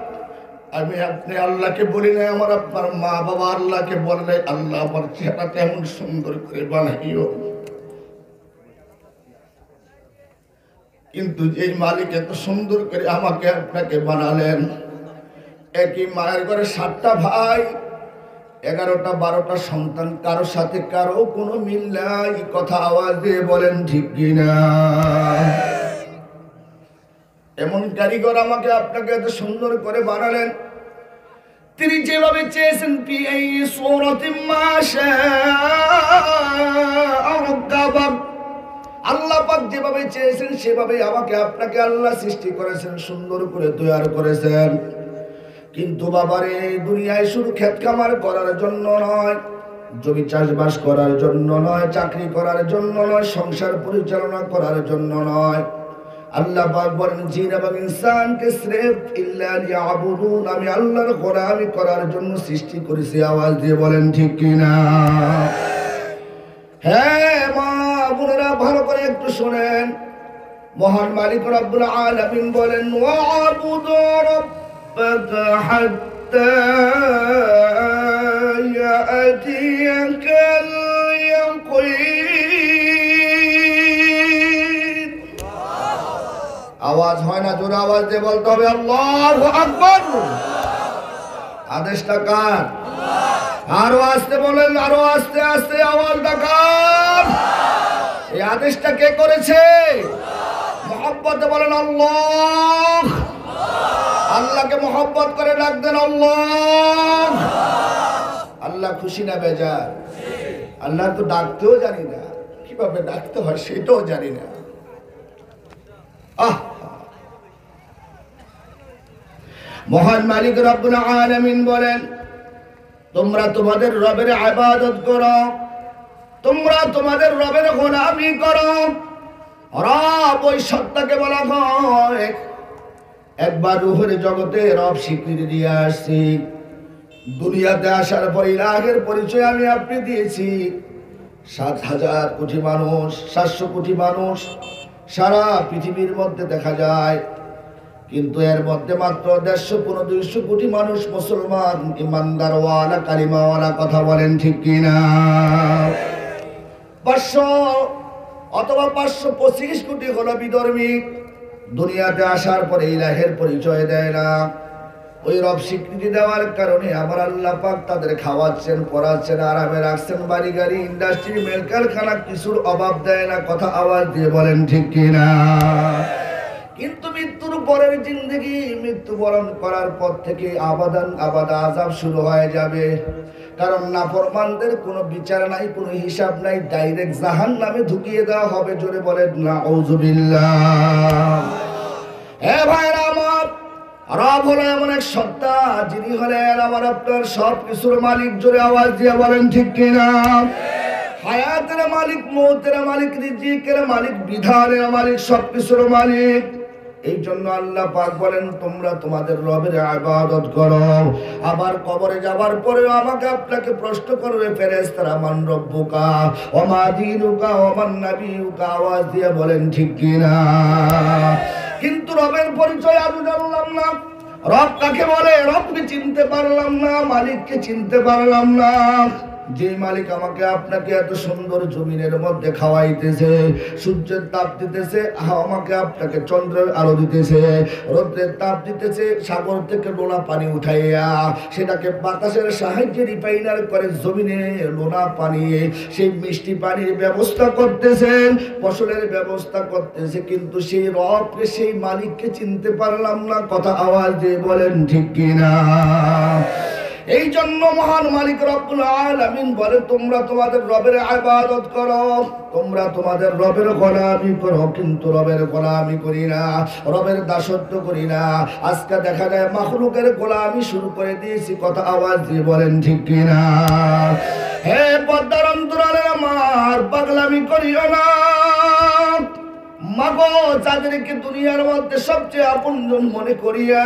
আমি আপনি আল্লাহকে বলি না, আমার আপনার মা বাবা আল্লাহকে বলে নাই, আল্লাহ আমার চেহারাটা এমন সুন্দর করে বানাইও। কিন্তু যেই মালিক এত সুন্দর করে আমাকে আপনাকে বানালেন, একই মায়ের ঘরে 7টা ভাই, 11টা 12টা সন্তান, কারো সাথে কারো কোনো মিল নাই। কথা আওয়াজ দিয়ে বলেন ঠিক কিনা? এমন কারিগর আমাকে আপনাকে এত সুন্দর করে বানালেন। তিনি যেভাবে চেয়েছেন, ফি আইয়ি সূরাতিন মা শাআ রাকাবাক। আল্লাহ পাক যেভাবে চেয়েছেন সেভাবে আমাকে আপনাকে আল্লাহ সৃষ্টি করেছেন, সুন্দর করে তৈরি করেছেন। কিন্তু বাবারে, দুনিয়ায় শুধু ক্ষেত খামার করার জন্য নয়, জমি চাষবাস করার জন্য নয়, চাকরি করার জন্য নয়, সংসার পরিচালনা করার জন্য নয়। আল্লাহ পাক বলেন, জিন এবং ইনসানকে স্রেফ ইল্লা লিয়াবুদুন, আমি আল্লাহর গোলামি করার জন্য সৃষ্টি করেছি। আওয়াজ দিয়ে বলেন ঠিক কিনা? হ্যাঁ মা বোনেরা, ভালো করে একটু শোনেন। মহান মালিক রব্বুল আলামিন বলেন, ওয়াবুদু রাব্বাকা হাত্তা ইয়াতিয়াকাল ইয়াকিন। আওয়াজ হয় না? জোরে আওয়াজ দিয়ে বলতে হবে, আল্লাহু আকবার। আদেশটা কার? আরো আস্তে বলেন, আরো আস্তে আস্তে আওয়াজ দেখান। এই আদেশটা কে করেছে? মহব্বতে বলেন আল্লাহ। আল্লাহকে মহব্বত করে ডাক দেন আল্লাহ। আল্লাহ খুশি না বেজার? আল্লাহ তো ডাকতেও জানি না, কিভাবে ডাকতে হয় সেটাও জানি না। মহান মালিক রব্বুল আলামিন বলেন, তোমরা তোমাদের রবের ইবাদত করো, তোমরা তোমাদের রবের গোলামি করো। রব ওই সত্তাকে বলা হয়। একবার রূহের জগতে রব স্বীকৃতি দিয়ে আসছি। দুনিয়াতে আসার পর ইলাহের পরিচয় আমি আপনি দিয়েছি। 7,000 কোটি মানুষ, 700 কোটি মানুষ সারা পৃথিবীর মধ্যে দেখা যায়, কিন্তু এর মধ্যে মাত্র 150-200 কোটি মানুষ মুসলমান, ইমানদারওয়ালা, কালিমাওয়ালা। কথা বলেন ঠিক কিনা? 500 অথবা 525 কোটি হলো বিধর্মী। দুনিয়াতে আসার পরে ইলাহের পরিচয় দেয় না। ওই রব স্বীকৃতি দেওয়ার কারণে আমার আল্লাহ পাক তাদের খাওয়াচ্ছেন, পড়াচ্ছেন, আরামে রাখছেন, বাড়ি গাড়ি, ইন্ডাস্ট্রি, মিল কারখানা কিছুর অভাব দেয় না। কথা আওয়াজ দিয়ে বলেন ঠিক কিনা? কিন্তু মৃত্যুর পরের জিন্দেগি, মৃত্যুবরণ করার পর থেকে আবাদান আবাদা আযাব শুরু হয়ে যাবে। কারণ নাফরমানদের কোনো বিচার নাই, কোনো হিসাব নাই, ডাইরেক্ট জাহান্নামে ঢুকিয়ে দেওয়া হবে। জোরে বলেন নাউযুবিল্লাহ। হে ভাইরা আমার, রব হলো এমন এক সত্তা যিনি হলেন আমার আপনার সব কিছুর মালিক। জোরে আওয়াজ দিয়ে বলেন ঠিক কিনা? হায়াতের মালিক, মৌতের মালিক, রিজিকের মালিক, বিধানের মালিক, সব কিছুর মালিক। এই জন্য আল্লাহ পাক বলেন তোমরা তোমাদের রবের ইবাদত করো। আবার কবরে যাবার পরে আমাকে আপনাকে প্রশ্ন করবে ফেরেশতারা, মান রব্বুকা ওয়া মা দীনুকা ওয়া মান নাবিয়ুকা। আওয়াজ দিয়ে বলেন ঠিক কিনা? কিন্তু রবের পরিচয় আজও জানলাম না। রব কাকে বলে? রবকে চিনতে পারলাম না, মালিককে চিনতে পারলাম না। যে মালিক আমাকে আপনাকে এত সুন্দর জমিনের মধ্যে খাওয়াইতেছে, সূর্যের তাপ দিতেছে, আমাকে আপনাকে চন্দ্রের আলো দিতেছে, রৌদ্রের তাপ দিতেছে, সাগর থেকে লোনা পানি উঠাইয়া সেটাকে বাতাসের সাহায্যে রিফাইনার করে জমিনে লোনা পানি, সেই মিষ্টি পানির ব্যবস্থা করতেছেন, ফসলের ব্যবস্থা করতেছে। কিন্তু সেই রবকে, সেই মালিককে চিনতে পারলাম না। কথা আওয়াজ দিয়ে বলেন ঠিক কিনা? এই জন্য মহান মালিক রব্বুল আলামিন বলে তোমরা তোমাদের রবের ইবাদত করো, তোমরা তোমাদের রবের গোলামি করো। কিন্তু রবের গোলামি করি না, রবের দাসত্ব করি না। আজকে দেখা যায় মাখলুকের গোলামি শুরু করে দিয়েছি। কথা আওয়াজ দিয়ে বলেন ঠিক কিনা? হে পর্দার অন্তরালের আমার, পাগলামি করিও না। মাগো, যাদেরকে দুনিয়ার মধ্যে সবচেয়ে আপনজন মনে করিয়া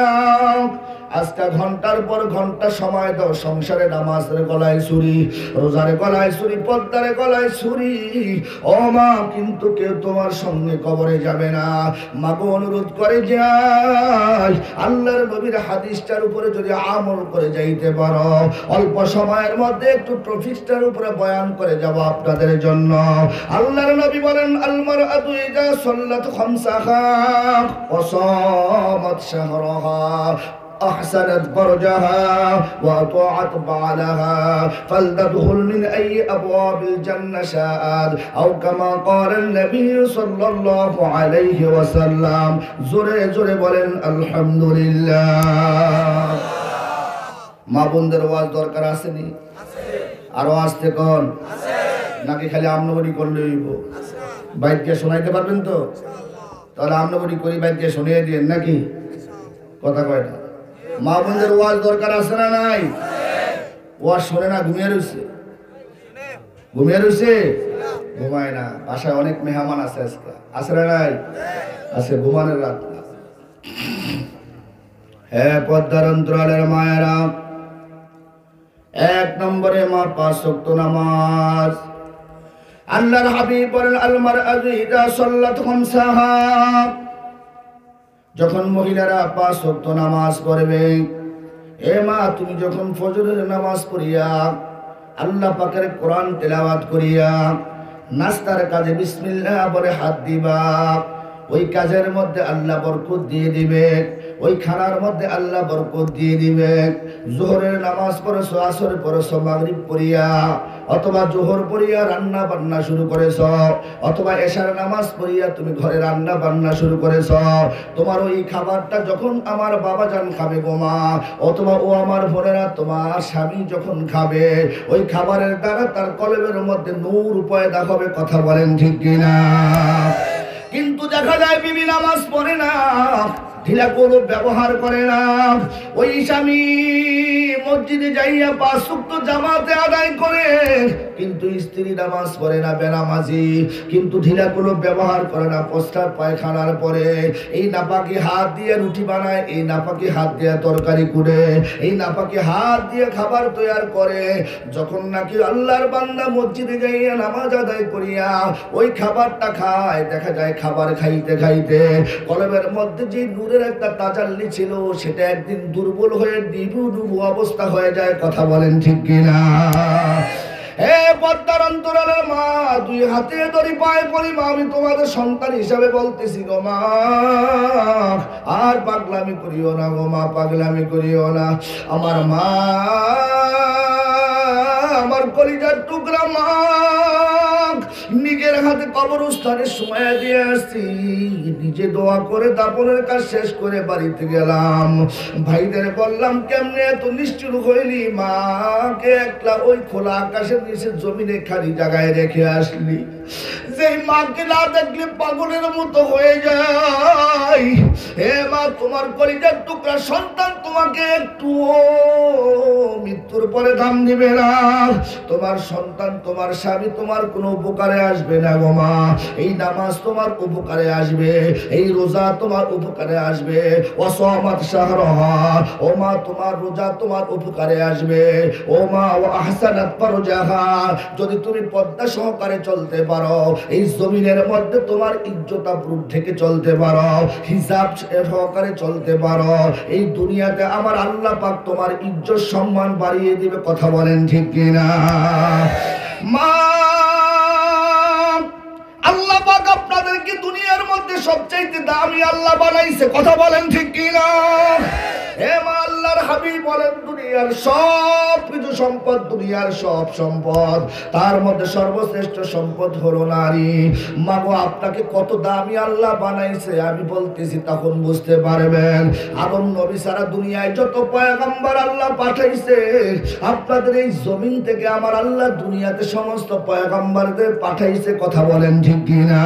আজকে ঘন্টার পর ঘন্টা সময় দাও সংসারে, নামাজের গলায় ছুরি, রোজার গলায় ছুরি, পদ্মারে গলায় ছুরি। ও মা, কিন্তু কেউ তোমার সঙ্গে কবরে যাবে না। মাগো, অনুরোধ করে যাই, আল্লাহর নবীর হাদিসটার উপরে যদি আমল করে যাইতে পারো, অল্প সময়ের মধ্যে একটু টপিকটার উপরে বয়ান করে যাব আপনাদের জন্য। আল্লাহর নবী বলেন, আল মারআতু ইযা সাল্লাত খামসাহা ওয়া সামাত শাহরাহা أحسنت فرجها وأطاعت بعلها فلتدخل من أي أبواب الجنة شاءت أو كما قال النبي صلى الله عليه وسلم. জোরে জোরে বলেন আলহামদুলিল্লাহ। মা বোনদের ওয়াজ দরকার আসেনি? আরো আসতে কোন নাকি খালি আমনগরি করলে হইব? বাইককে শোনাইতে পারবেন তো? তাহলে আমনগরি করি বাইককে শুনিয়ে দিন নাকি? কথা কয় না? মা বোনদের ওয়াজ দরকার আছে না নাই? ওয়াজ শোনে না, ঘুমিয়ে রয়েছে। ঘুমিয়ে রয়েছে, ঘুমায় না। বাসায় অনেক মেহমান আছে আজকে, আছে না নাই? আছে, ঘুমানোর রাত না। হ্যাঁ পদ্মার অন্তরালের মায়েরা, এক নম্বরে মা 5 ওয়াক্ত নামাজ। আল্লাহর হাবিব বলেন, আল মারআতু ইযা সাল্লাত খামসাহা, যখন মহিলারা 5 ওয়াক্ত নামাজ পড়বে, এ মা তুমি যখন ফজরের নামাজ পড়িয়া আল্লাহ পাকের কোরআন তেলাওয়াত করিয়া নাস্তার কাজে বিসমিল্লাহ বলে হাত দিবা, ওই কাজের মধ্যে আল্লাহ বরকত দিয়ে দিবে, ওই খানার মধ্যে আল্লাহ বরকত দিয়ে দিবে। জোহরের নামাজ পড়েছো, আসর পড়েছো, মাগরিব পড়িয়া অথবা জোহর পড়িয়া রান্না বান্না শুরু করেছ, অথবা এশার নামাজ পড়িয়া তুমি ঘরে রান্না বান্না শুরু করেছ, তোমার ওই খাবারটা যখন আমার বাবা জান খাবে গো মা, অথবা ও আমার বোনেরা তোমার স্বামী যখন খাবে, ওই খাবারের দ্বারা তার কলবের মধ্যে নূর পয়দা হবে। কথা বলেন ঠিক কিনা? কিন্তু দেখা যায় বিবি নামাজ পড়ে না, ঢিলা কোনো ব্যবহার করে না। ওই স্বামী মসজিদে যাইয়া 5 ওয়াক্ত জামাতে আদায় করে, কিন্তু স্ত্রী নামাজ পড়ে না, বেনামাজি, কিন্তু ঢিলা কোনো ব্যবহার করে না। প্রস্রাব পায়খানার পরে এই নাপাকি হাত দিয়ে রুটি বানায়, এই নাপাকি হাত দিয়ে তরকারি কুড়ে, এই নাপাকি হাত দিয়ে খাবার তৈরি করে। যখন নাকি আল্লাহর বান্দা মসজিদে যাইয়া নামাজ আদায় করিয়া ওই খাবারটা খায়, দেখা যায় খাবার খাইতে খাইতে কলবের মধ্যে যে নূরের একটা তাজাল্লি ছিল, সেটা একদিন দুর্বল হয়ে ডিবু ডুবু অবস্থা হয়ে যায়। কথা বলেন ঠিক কিনা? হে পদ্মার অন্তরালের মা, 2 হাতে ধরি পায়ে পড়ি মা, আমি তোমাদের সন্তান হিসাবে বলতেছি গো মা, আর পাগলামি করিও না গো মা, পাগলামি করিও না। আমার মা, আমার কলিজার টুকরা মা, নিজের হাতে কবরস্থানে সময় দিয়ে আসছি, নিজে দোয়া করে দাপনের কাজ শেষ করে বাড়িতে গেলাম। ভাইদের বললাম, কেমনে এত নিষ্ঠুর হইলি? মাকে একলা ওই খোলা আকাশের নিচে জমিনে খালি জায়গায় রেখে আসলি। যে যেই মাকে না দেখলে পাগলের মতো হয়ে যায়। হে মা, তোমার কলিজার টুকরা সন্তান তোমাকে একটু মৃত্যুর পরে দাম দিবে না। তোমার সন্তান, তোমার স্বামী তোমার কোনো উপকারে আসবে না গো মা। এই নামাজ তোমার উপকারে আসবে, এই রোজা তোমার উপকারে আসবে। ওয়াসামাত শাহরাহা, ও মা তোমার রোজা তোমার উপকারে আসবে। ও মা, ওয়া আহসানাত ফারজাহা, যদি তুমি পর্দা সহকারে চলতে পারো, এই জমিনের মধ্যে তোমার ইজ্জত আবরু ঢেকে চলতে পারো, হিসাব সহকারে চলতে পারো, এই দুনিয়াতে আমার আল্লাহ পাক তোমার ইজ্জত সম্মান বাড়িয়ে দিবে। কথা বলেন ঠিক কিনা? মা, আল্লাহ পাক আপনাদেরকে দুনিয়ার মধ্যে সবচাইতে দামি আল্লাহ বানাইছে। কথা বলেন ঠিক কিনা? হে মা, আল্লাহর হাবিব বলেন দুনিয়ার সব কিছু সম্পদ, দুনিয়ার সব সম্পদ, তার মধ্যে সর্বশ্রেষ্ঠ সম্পদ হলো নারী। মা গো, আপনাকে কত দামি আল্লাহ বানাইছে আমি বলতেছি, তখন বুঝতে পারবেন। আদম নবী সারা দুনিয়ায় যত পয়গম্বর আল্লাহ পাঠাইছে, আপনাদের এই জমিন থেকে আমার আল্লাহ দুনিয়াতে সমস্ত পয়গম্বরদের পাঠাইছে। কথা বলেন ঠিক কিনা?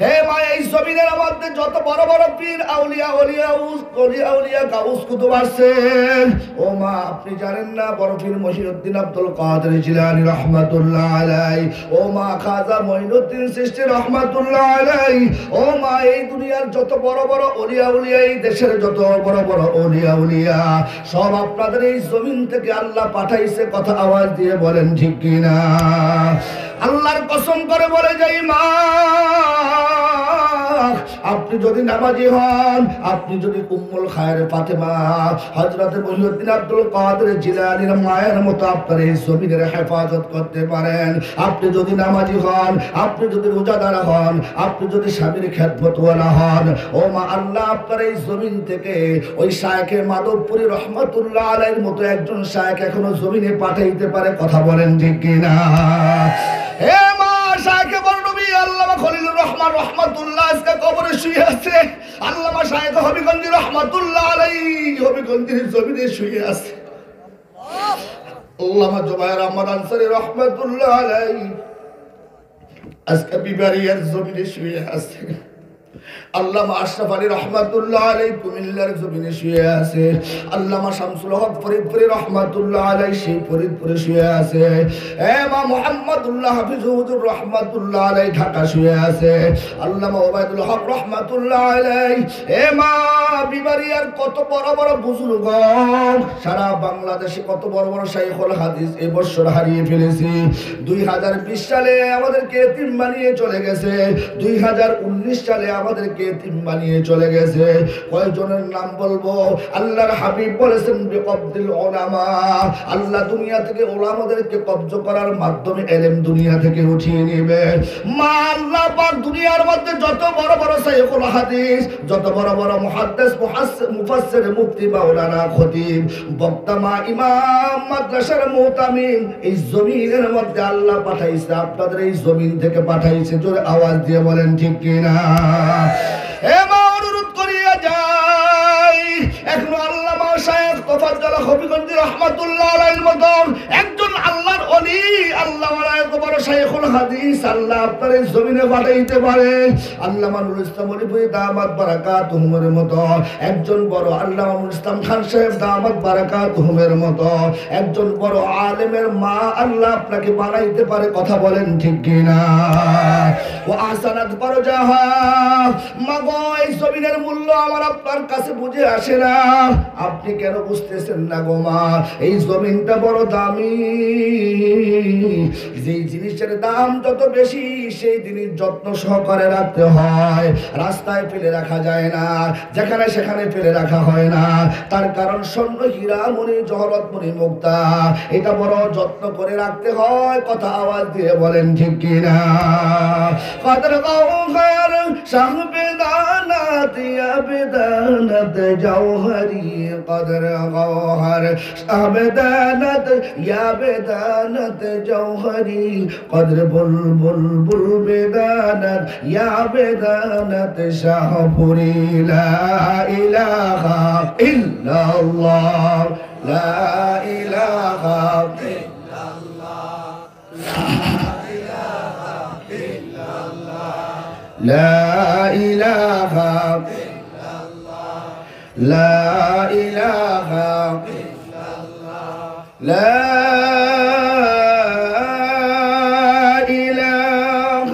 হে মা, এই জমিনের মধ্যে যত বড় বড় পীর আউলিয়া আউলিয়া গাউস কুতুব আছেন, ও মা আপনি জানেন না, বড় পীর মহিউদ্দিন আব্দুল কাদের জিলানী রাহমাতুল্লাহ আলাইহি, ও মা খাজা মঈনুদ্দিন চিশতি রাহমাতুল্লাহ আলাইহি, ও মা এই দুনিয়ার যত বড় বড় ওলিয়া উলিয়া, এই দেশের যত বড় বড় ওলিয়া উলিয়া, সব আপনাদের এই জমিন থেকে আল্লাহ পাঠাইছে। কথা আওয়াজ দিয়ে বলেন ঠিক কিনা? আল্লাহর কসম করে বলে যাই মা, আপনি যদি নামাজি হন, আপনি যদি উম্মুল খায়ের ফাতেমা হযরত মহিউদ্দিন আব্দুল কাদের জিলানীর মায়ের মতো আপনার এই জমিনের হেফাজত করতে পারেন, আপনি যদি নামাজি হন, আপনি যদি রোজাদার হন, আপনি যদি স্বামীর খেদমতওয়ালা হন, ও মা আল্লাহ আপনার এই জমিন থেকে ওই শায়েখে মাধবপুরী রহমাতুল্লাহ আলাইহির মতো একজন শায়েখ এখনো জমিনে পাঠাইতে পারে। কথা বলেন ঠিক কিনা? হে মা, শায়েখে বরনবী আল্লামা খলিলুর রহমান রহমাতুল্লাহ আজকে কবরে শুয়ে আছে। আল্লামা শায়েখ হবিগঞ্জি রহমাতুল্লাহ আলাইহি হবিগঞ্জির জমিনে শুয়ে আছে। আল্লামা জুবায়ের আহমদ আনসারী রহমাতুল্লাহ আলাইহি আজকে বিবারিয়ার জমিনে শুয়ে আছে। আল্লামা আশরাফ আলী রহমাতুল্লাহ আলাইহি কুমিল্লার জমিনে শুয়ে আছে। আল্লামা শামসুল হক ফরিদপুরে রহমাতুল্লাহ আলাইহি সেই ফরিদপুরে শুয়ে আছে। এ মা মুহাম্মদুল্লাহ হাফিজ হুজুর রহমাতুল্লাহ আলাইহি ঢাকা শুয়ে আছে। আল্লামা ওবায়দুল হক রহমাতুল্লাহ আলাইহি, এ মা বিবারিয়ার কত বড় বড় বুজুর্গ, সারা বাংলাদেশে কত বড় বড় শাইখুল হাদিস এই বছর হারিয়ে ফেলেছি। 2020 সালে আমাদেরকে এতিম বানিয়ে চলে গেছে, 2019 সালে আমাদেরকে এতিম বানিয়ে চলে গেছে। কয়জনের নাম বলবো? আল্লাহর হাবিব বলেছেন বিকবদিল উলামা, আল্লাহ দুনিয়া থেকে উলামাদেরকে কবজ করার মাধ্যমে ইলম দুনিয়া থেকে উঠিয়ে নেবে। মা আল্লাহ পাক দুনিয়ার মধ্যে যত বড় বড় শাইখুল হাদিস, যত বড় বড় মুহাদ্দিস মুফাসসির মুফতি মাওলানা খতিব বক্তা মা ইমাম মাদ্রাসার মুতামিম এই জমিনের মধ্যে আল্লাহ পাঠাইছে, আপনাদের এই জমিন থেকে পাঠাইছে। জোরে আওয়াজ দিয়ে বলেন ঠিক কিনা? এ মা, অনুরোধ করিয়া যাই, এখনো আল্লামা শায়েখ তোফাজ্জল হবিগঞ্জি রহমাতুল্লাহ আলাইহির মতো একজন আল্লাহর ওলি, আল্লাহওয়ালা এত বড় শাইখুল হাদিস আল্লাহ আপনার এই জমিনে পাঠাইতে পারে। আল্লামা নুরুল ইসলাম ওলিপুরি দামাত বারাকাতুহুমের মতো একজন বড় আল্লামা নুরুল ইসলাম খান সাহেব দামাত বারাকাতুহুমের মতো একজন বড় আলেমের মা আল্লাহ আপনাকে বানাইতে পারে। কথা বলেন ঠিক কিনা? ওয়া আহসানাত ফারজাহা, মা গো এই জমিনের মূল্য আমার আপনার কাছে বুঝে আসে না। আপনি কেন বুঝতেছেন না গো মা? এই জমিনটা বড় দামি, যেই জিনিসের দাম যত বেশি সেই জিনিস যত্ন সহকারে রাখতে হয়, রাস্তায় ফেলে রাখা যায় না, যেখানে সেখানে ফেলে রাখা হয় না। তার কারণ স্বর্ণ হীরা মণি জহরত মণি মুক্তা, এটা বড় যত্ন করে রাখতে হয়। কথা আওয়াজ দিয়ে বলেন ঠিক কিনা? কদর গওহর সাহবে দানাত ইয়া বেদানাত জওহরি, কদর গওহর সাহবে দানাত ইয়া বেদানাত জওহরি, কদর বুলবুল বুল বেদানাত ইয়া বেদানাত শাহপুরি। লা ইলাহা ইল্লাল্লাহ, লা ইলাহা ইল্লাল্লাহ, লা ইলাহা ইল্লাল্লাহ। لا إله لا إله لا إله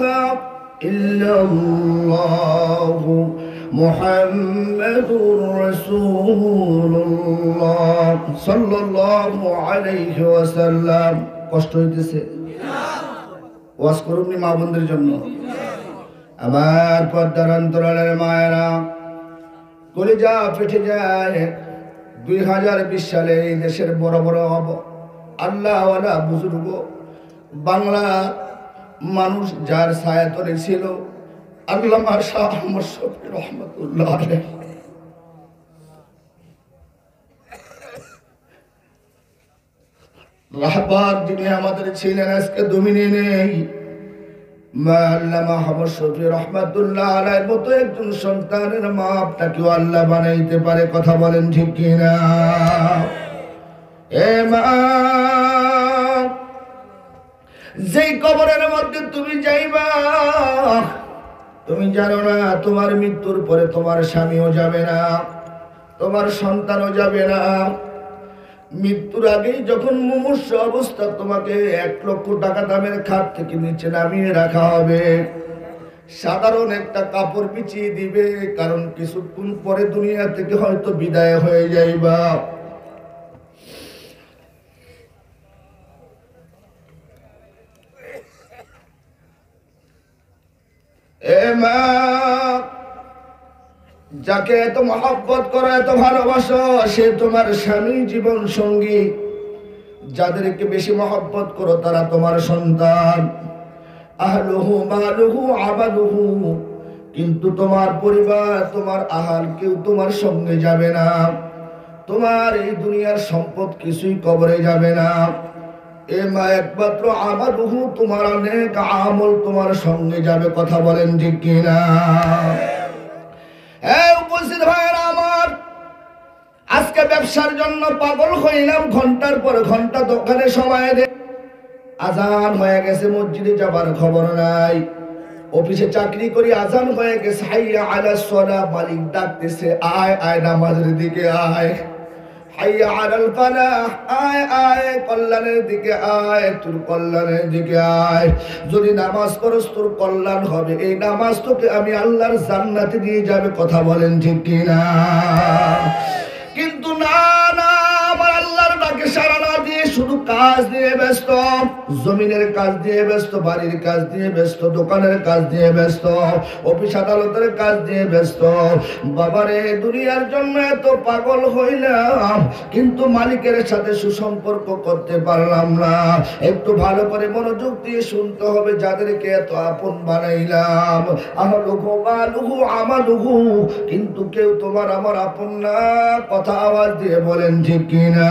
إلا الله محمد رسول الله صلى الله عليه وسلم কষ্ট হইতেছে ওয়াজ করুন মা বোনদের জন্য আমার পর্দার অন্তরালের মায়েরা কলিজা ফেটে যায় 2020 সালে এই দেশের বড় বড় আল্লাহওয়ালা বুজুর্গ বাংলা মানুষ যার ছায়াতলে ছিল আল্লামা শাহ আহমদ শফি রহমাতুল্লাহ আলাইহি রাহবার যিনি আমাদের ছিলেন আজকে দুমিনে নেই আল্লামা আহমদ শফি রহমাতুল্লাহ আলাইহির মতো একজন সন্তানের মা আপনাকেও আল্লাহ বানাইতে পারে কথা বলেন ঠিক কিনা এ মা যেই কবরের মধ্যে তুমি যাইবা তুমি জানো না তোমার মৃত্যুর পরে তোমার স্বামীও যাবে না তোমার সন্তানও যাবে না মৃত্যুর আগেই যখন মুমূর্ষ অবস্থা তোমাকে 1 লক্ষ টাকা দামের খাট থেকে নিচে নামিয়ে রাখা হবে সাধারণ একটা কাপড় বিছিয়ে দিবে কারণ কিছুক্ষণ পরে দুনিয়া থেকে হয়তো বিদায় হয়ে যাইবা এ মা যাকে এত মহব্বত করো এত ভালোবাসো সে তোমার স্বামী জীবন সঙ্গী যাদেরকে বেশি মহব্বত করো তারা তোমার সন্তান আহলুহু মালুহু আমালুহু কিন্তু তোমার পরিবার তোমার আহাল কেউ তোমার সঙ্গে যাবে না তোমার এই দুনিয়ার সম্পদ কিছুই কবরে যাবে না এ মা একমাত্র আমালুহু তোমার অনেক আমল তোমার সঙ্গে যাবে কথা বলেন ঠিক কিনা উপস্থিত ভাইয়েরা আমার আজকে ব্যবসার জন্য পাগল হইলাম ঘন্টার পর ঘন্টা দোকানে সময় দে আজান হয়ে গেছে মসজিদে যাবার খবর নাই অফিসে চাকরি করি আজান হয়ে গেছে হাইয়া আলাস সালাহ মালিক ডাকতেছে আয় আয় নামাজের দিকে আয় হাইয়া আলাল ফালাহ আয় আয় কল্যাণের দিকে আয় তোর কল্যাণের দিকে আয় যদি নামাজ পড়স তোর কল্যাণ হবে এই নামাজ তোকে আমি আল্লাহর জান্নাতে নিয়ে যাবে কথা বলেন ঠিক কিনা কিন্তু না না আমার আল্লাহর ডাকে সাড়া না দিয়ে শুধু কাজ নিয়ে ব্যস্ত জমিনের কাজ দিয়ে ব্যস্ত বাড়ির কাজ দিয়ে ব্যস্ত দোকানের কাজ দিয়ে ব্যস্ত অফিস আদালতের কাজ দিয়ে ব্যস্ত বাবারে দুনিয়ার জন্য এত পাগল হইলাম কিন্তু মালিকের সাথে সুসম্পর্ক করতে পারলাম না একটু ভালো করে মনোযোগ দিয়ে শুনতে হবে যাদেরকে এত আপন বানাইলাম আহলুহু মালুহু আমালুহু কিন্তু কেউ তোমার আমার আপন না কথা আওয়াজ দিয়ে বলেন ঠিক কিনা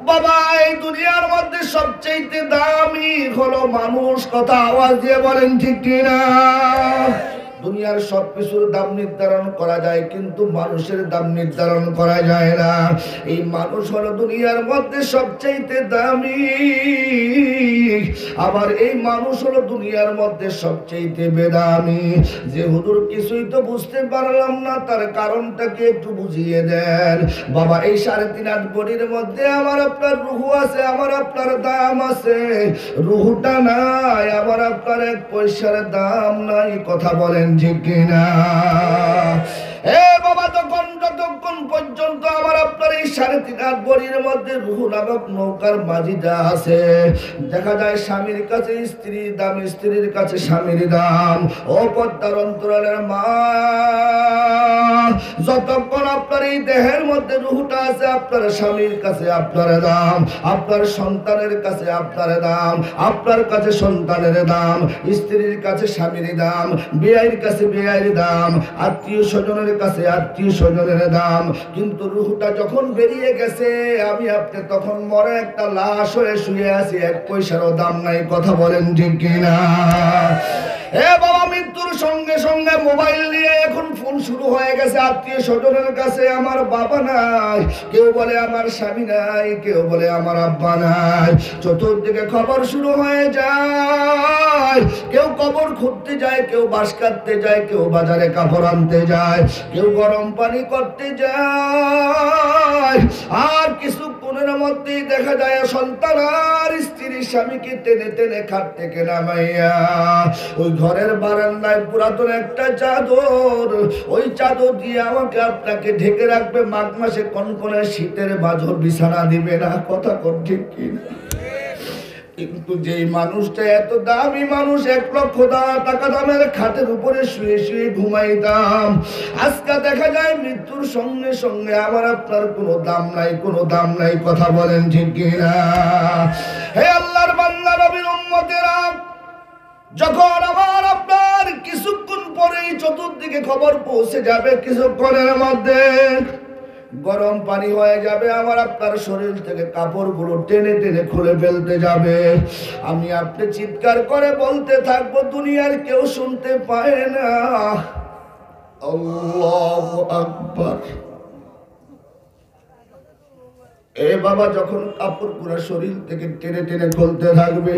বাবা এই দুনিয়ার মধ্যে সবচেয়ে দামি হলো মানুষ কথা আওয়াজ দিয়ে বলেন ঠিক কিনা দুনিয়ার সবকিছুর দাম নির্ধারণ করা যায় কিন্তু মানুষের দাম নির্ধারণ করা যায় না এই মানুষ হলো দুনিয়ার মধ্যে সবচেয়ে দামি আবার এই মানুষ হলো দুনিয়ার মধ্যে সবচেয়ে বেদামি যে হুজুর কিছুই তো বুঝতে পারলাম না তার কারণটা কি একটু বুঝিয়ে দেন বাবা এই 3.5 হাত বডির মধ্যে আমার আপনার রূহ আছে আমার আপনার দাম আছে রূহটা নাই আমার আপনার 1 পয়সার দাম নাই কথা বলেন ঠিক কিনা এ বাবা যতক্ষণ পর্যন্ত আমার আপনার এই 3.5 হাত বডির মধ্যে রূহ নামক নৌকার মাঝিটা আছে দেখা যায় স্বামীর কাছে স্ত্রীর দাম স্ত্রীর কাছে স্বামীর দাম ও পদ্মার অন্তরালের মা যতক্ষণ আপনার এই দেহের মধ্যে রূহটা আছে আপনার স্বামীর কাছে আপনার দাম আপনার সন্তানের কাছে আপনার দাম আপনার কাছে সন্তানের দাম স্ত্রীর কাছে স্বামীর দাম বিয়ের কাছে বিয়ের দাম আত্মীয় স্বজনের কাছে আত্মীয় স্বজনের দাম কিন্তু রূহটা যখন বেরিয়ে গেছে আমি আপনি তখন মরে একটা লাশ হয়ে শুয়ে আছি, 1 পয়সারও দাম নাই। কথা বলেন ঠিক কিনা? এ বাবা, মৃত্যুর সঙ্গে সঙ্গে মোবাইল নিয়ে এখন ফোন শুরু হয়ে গেছে আত্মীয় স্বজনের কাছে। আমার বাবা নাই, কেউ বলে আমার স্বামী নাই, কেউ বলে আমার আব্বা নাই। চতুর্দিকে খবর শুরু হয়ে যায়। কেউ কবর খুঁড়তে যায়, কেউ বাঁশ কাটতে যায়, কেউ বাজারে কাপড় আনতে যায়, কেউ গরম পানি করতে যায়। আর কিছুক্ষণের মধ্যেই দেখা যায় সন্তান আর স্ত্রীর স্বামীকে টেনে টেনে খাট থেকে নামাইয়া ওই ঘরের বারান্দায় পুরাতন একটা চাদর, ওই চাদর দিয়ে আমাকে আপনাকে ঢেকে রাখবে। মাঘ মাসে কনকনে শীতের বাজর বিছানা দিবে না। কথা কর ঠিক কিনা? কিন্তু যেই মানুষটা এত দামি মানুষ, 1 লক্ষ টাকা দামের খাটের উপরে শুয়ে শুয়ে ঘুমাইতাম, আজকে দেখা যায় মৃত্যুর সঙ্গে সঙ্গে আমার আপনার কোনো দাম নাই, কোনো দাম নাই। কথা বলেন ঠিক কিনা? হে আল্লাহর বান্দা নবীর উম্মতেরা, যখন আমার আপনার কিছুক্ষণ পরেই চতুর্দিকে খবর পৌঁছে যাবে, কিছুক্ষণের মধ্যে গরম পানি হয়ে যাবে, আমার আপনার শরীর থেকে কাপড়গুলো টেনে টেনে খুলে ফেলতে যাবে। আমি আপনি চিৎকার করে বলতে থাকবো, দুনিয়ার কেউ শুনতে পায় না। আল্লাহু আকবার। এ বাবা, যখন কাপড়গুলো শরীর থেকে টেনে টেনে খুলতে থাকবে,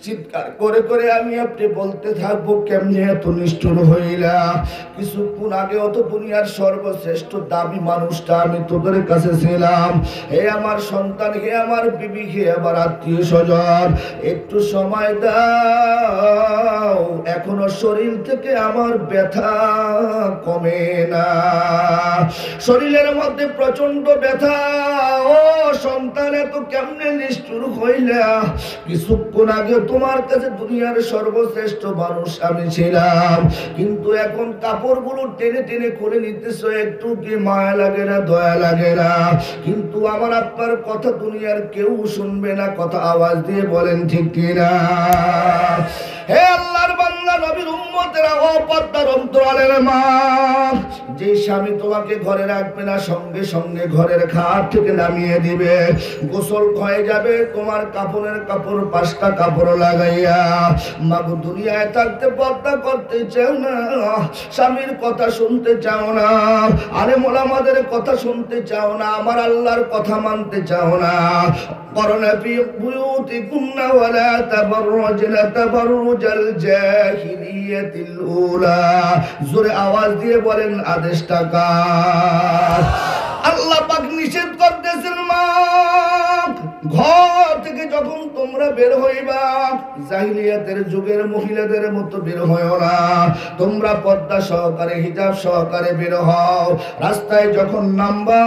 চিৎকার করে করে আমি আপনি বলতে থাকবো, কেমনে এত নিষ্ঠুর হইলা? কিছুক্ষণ আগে অত দুনিয়ার সর্বশ্রেষ্ঠ দামি মানুষটা আমি তোদের কাছে ছিলাম। হে আমার সন্তান, হে আমার বিবি, হে আমার আত্মীয় স্বজন, একটু সময় দাও। এখনো শরীর থেকে আমার ব্যথা কমে না, শরীরের মধ্যে প্রচন্ড ব্যথা। ও সন্তান, এত কেমনে নিষ্ঠুর হইলা? কিছুক্ষণ আগে তোমার কাছে দুনিয়ার সর্বশ্রেষ্ঠ মানুষ আমি ছিলাম, কিন্তু এখন কাপড়গুলো টেনে টেনে খুলে নিতেছ, একটু কি মায়া লাগে না, দয়া লাগে না? কিন্তু আমার আপনার কথা দুনিয়ার কেউ শুনবে না। কথা আওয়াজ দিয়ে বলেন ঠিক কিনা? হে আল্লাহর বান্দা নবীর উম্মতেরা, ও পর্দার অন্তরালের মা, যে স্বামী তোমাকে ঘরে রাখবে না, সঙ্গে সঙ্গে ঘরের খাট থেকে নামিয়ে দিবে, গোসল হয়ে যাবে, তোমার কাপড়ের কাপড় 5টা কাপড় লাগাইয়া মাগো দুনিয়ায় থাকতে পর্দা করতে চাও না, স্বামীর কথা শুনতে চাও না, আলেম ওলামাদের কথা শুনতে চাও না, আমার আল্লাহর কথা মানতে চাও না। করনা ফি বুয়ুতিকুন্না ওয়ালা তাবাররুজনা তাবাররুজাল জাহিলিয়াতিল উলা। জোরে আওয়াজ দিয়ে বলেন আদেশটা কার? আল্লাহ পাক নিষেধ করতেছেন, মা ঘর থেকে যখন তোমরা বের হইবা, জাহিলিয়াতের যুগের মহিলাদের মতো বের হইও না। তোমরা পর্দা সহকারে, হিজাব সহকারে বের হও। রাস্তায় যখন নামবা,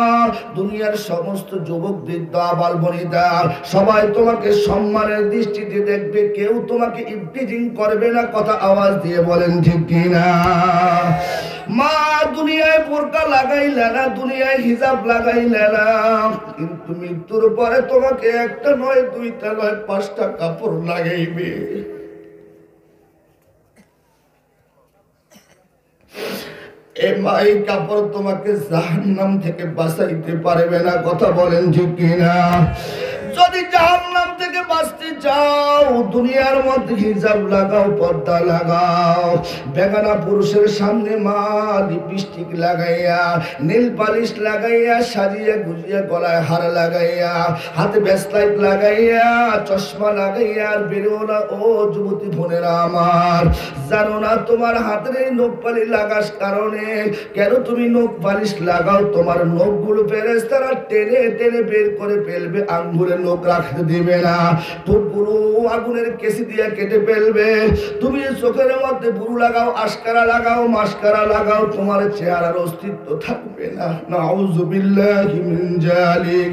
দুনিয়ার সমস্ত যুবক বৃদ্ধ আবাল বনিতা সবাই তোমাকে সম্মানের দৃষ্টিতে দেখবে, কেউ তোমাকে ইফতিজিং করবে না। কথা আওয়াজ দিয়ে বলেন ঠিক কিনা? মা দুনিয়ায় বোরকা লাগাইলা না, দুনিয়ায় হিজাব লাগাইলা না, কিন্তু মৃত্যুর পরে তোমাকে 1টা নয়, 2টা নয়, 5টা কাপড় লাগাইবে। এ মা, এই কাপড় তোমাকে জাহান্নাম থেকে বাঁচাইতে পারবে না। কথা বলেন ঠিক কিনা? যদি জাহান্নাম থেকে বাঁচতে চাও, দুনিয়ার মধ্যে হিজাব লাগাও, পর্দা লাগাও। বেগানা পুরুষের সামনে মা লিপস্টিক লাগাইয়া, নীল পালিশ লাগাইয়া, সাজিয়ে গুজিয়ে গলায় হার লাগাইয়া, হাতে ব্রেসলেট লাগাইয়া, চশমা লাগাইয়া আর বেরো না। ও যুবতী বোনেরা আমার, জানো না তোমার হাতের এই নখ পালিশ লাগাস কারণে, কেন তুমি নখ পালিশ লাগাও, তোমার নখগুলো ফেরেশতারা টেনে টেনে বের করে ফেলবে, আঙ্গুলে নখ রাখতে দিবে না, ঠোঁটগুলো আগুনের কেসি দিয়ে কেটে ফেলবে। তুমি চোখের মধ্যে বুরু লাগাও, আশকারা লাগাও, মাস্কারা লাগাও, তোমার চেহারার অস্তিত্ব থাকবে না। নাউযুবিল্লাহি মিন জালিক।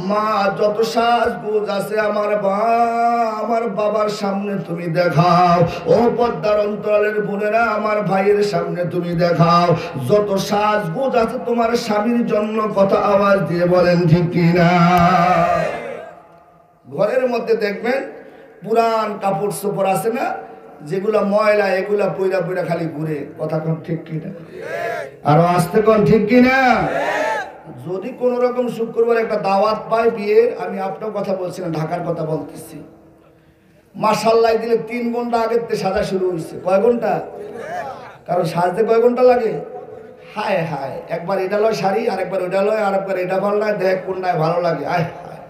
মা যত সাজগোজ আছে আমার বাবার সামনে তুমি দেখাও। ও পর্দার অন্তরালের বোনেরা, আমার ভাইয়ের সামনে তুমি দেখাও। যত সাজগোজ আছে তোমার স্বামীর জন্য। কথা আওয়াজ দিয়ে বলেন ঠিক কিনা? ঘরের মধ্যে দেখবেন পুরান কাপড় চোপড় আছে না, যেগুলা ময়লা, এগুলা পয়রা পয়রা খালি ঘুরে। কথা কোন ঠিক কিনা? আরো আসতে কোন ঠিক কিনা? যদি কোন রকম শুক্রবার একটা দাওয়াত পাই বিয়ের, আমি আপনার কথা বলছি না, ঢাকার কথা বলতেছি, মাশাআল্লাহ দিলে 3 ঘন্টা আগের থেকে সাজা শুরু হয়েছে। কয় ঘন্টা? কারণ সাজতে কয় ঘন্টা লাগে? হায় হায়, একবার এটা লয় শাড়ি, আরেকবার ওইটা লয়, আরেকবার এটা ভালো লাগে, দেখ কোনটায় ভালো লাগে। আয় হায়,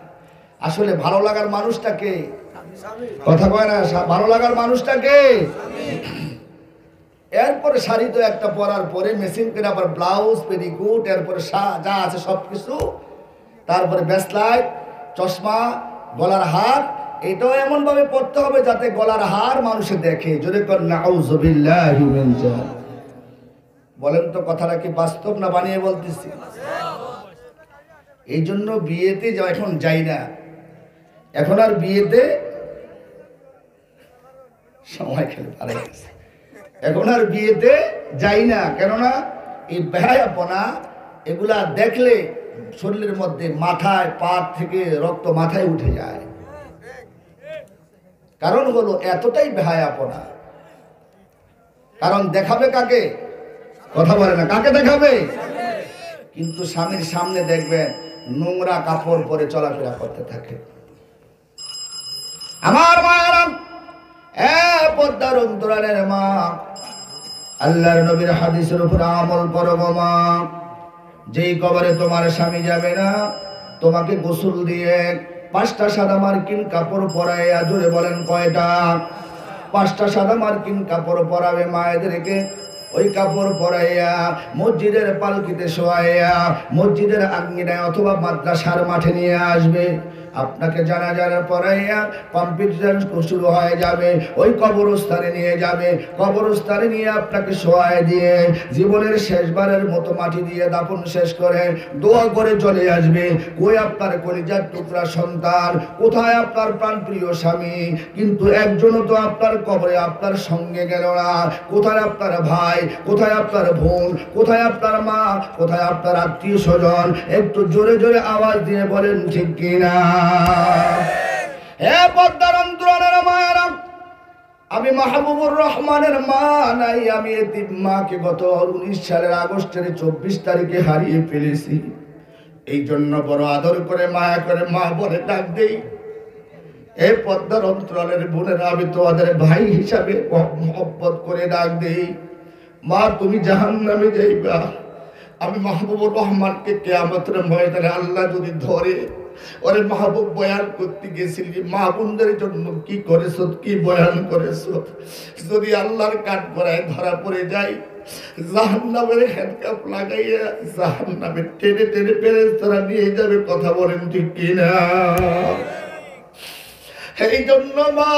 আসলে ভালো লাগার মানুষটা কে? কথা কয় না, ভালো লাগার মানুষটা কে? এরপরে শাড়ি তো একটা পরার পরে মেশিন করে আবার ব্লাউজ, পেটিকোট, এরপরে যা আছে সব কিছু, তারপরে ব্রেসলাইট, চশমা, গলার হার, এটাও এমন ভাবে পড়তে হবে যাতে গলার হার মানুষে দেখে। যদি নাউযুবিল্লাহি মিন যালিক। বলেন তো কথাটা কি বাস্তব না বানিয়ে বলতেছি? এই জন্য বিয়েতে এখন যাই না, এখন আর বিয়েতে সময় খেলে পারে গেছে, এখন আর বিয়েতে যাই না। কেননা এই বেহায়াপনা এগুলা দেখলে শরীরের মধ্যে মাথায় পা থেকে রক্ত মাথায় উঠে যায়। কারণ হলো এতটাই বেহায়াপনা। কারণ দেখাবে কাকে? কথা বলে না, কাকে দেখাবে? কিন্তু স্বামীর সামনে দেখবেন নোংরা কাপড় পরে চলাফেরা করতে থাকে। আমার মায়েরা, পদ্মার অন্তরালের মা, আল্লাহর নবীর হাদিসের উপর আমল করো গো মা। যেই কবরে তোমার স্বামী যাবে না, তোমাকে গোসল দিয়ে 5টা সাদা মার্কিন কাপড় পরাইয়া, জোরে বলেন কয়টা? 5টা সাদা মার্কিন কাপড় পরাবে মায়েদেরকে। ওই কাপড় পরাইয়া মসজিদের পালকিতে শোয়াইয়া মসজিদের আঙ্গিনায় অথবা মাদ্রাসার মাঠে নিয়ে আসবে। আপনাকে জানাজার পড়াইয়া কম্পিটিশন শুরু হয়ে যাবে, ওই কবরস্থানে নিয়ে যাবে। কবরস্থানে নিয়ে আপনাকে শোয়ায় দিয়ে জীবনের শেষবারের মতো মাটি দিয়ে দাফন শেষ করে দোয়া করে চলে আসবে। কই আপনার কলিজার টুকরা সন্তান? কোথায় আপনার প্রাণপ্রিয় স্বামী? কিন্তু একজনও তো আপনার কবরে আপনার সঙ্গে গেল না। কোথায় আপনার ভাই? কোথায় আপনার বোন? কোথায় আপনার মা? কোথায় আপনার আত্মীয় স্বজন? একটু জোরে জোরে আওয়াজ দিয়ে বলেন ঠিক কিনা? হে পদ্মার অন্তরালের মায়েরা, আমি মাহবুবুর রহমানের মা নাই, আমি এতিম মাকে গত 19 সালের আগস্টের 24 তারিখে হারিয়ে ফেলেছি। এই জন্য বড় আদর করে মায়া করে মা বলে ডাক দেই। এ পদ্মার অন্তরালের বোনেরা, আমি তোমাদের ভাই হিসাবে মহব্বত করে ডাক দেই। মা তুমি জাহান্নামে যাইবা। আমি মাহবুবুর রহমানকে কিয়ামতের ময়দানে আল্লাহ যদি ধরে, ওরে মাহবুব বয়ান করতে গেছিলি, মা বোনদের জন্য কি করেছো, কি বয়ান করেছো, যদি আল্লাহর কাঠ করায় ধরা পড়ে যায়, জাহান্নামের হ্যান্ডকাপ লাগাইয়া জাহান্নামে টেনে টেনে ফেরেশতারা নিয়ে যাবে। কথা বলেন ঠিক কিনা? এই জন্য মা,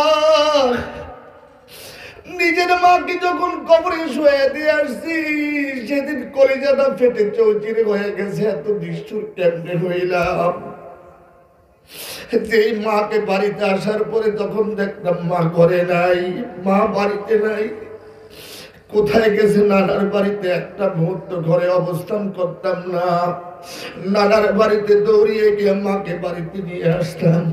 নিজের মাকে যখন কবরে শুয়ে দিয়ে আসছি, সেদিন কলিজাটা ফেটে চৌচির হয়ে গেছে। এত নিষ্ঠুর কেমনে হইলাম। যেই মাকে বাড়িতে আসার পরে তখন দেখলাম মা ঘরে নাই, মা বাড়িতে নাই। কোথায় গেছে? নানার বাড়িতে। একটা মুহূর্ত ঘরে অবস্থান করতাম না, নানার বাড়িতে দৌড়িয়ে গিয়ে মাকে বাড়িতে নিয়ে আসতাম।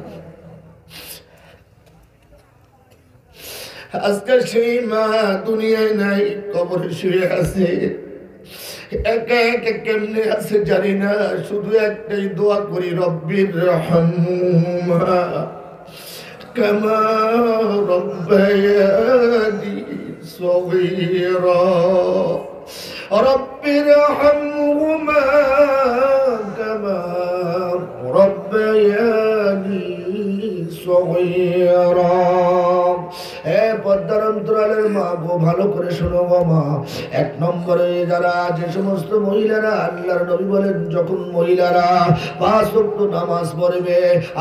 আজকে সেই মা দুনিয়ায় নাই, কবরে শুয়ে আছে। একা একা কেমনে আছে জানি না, শুধু একটাই দোয়া করি, রব্বির রহমহুমা কামা রব্বায়ানি সগীরা, রব্বির রহমহুমা কামা রব্বায়ানি সগীরা। হে পদ্মার অন্তরালের মা গো, ভালো করে শোনো গো মা। 1 নম্বরে যারা যে সমস্ত মহিলারা, আল্লাহর নবী বলেন যখন মহিলারা 5 ওয়াক্ত নামাজ পড়বে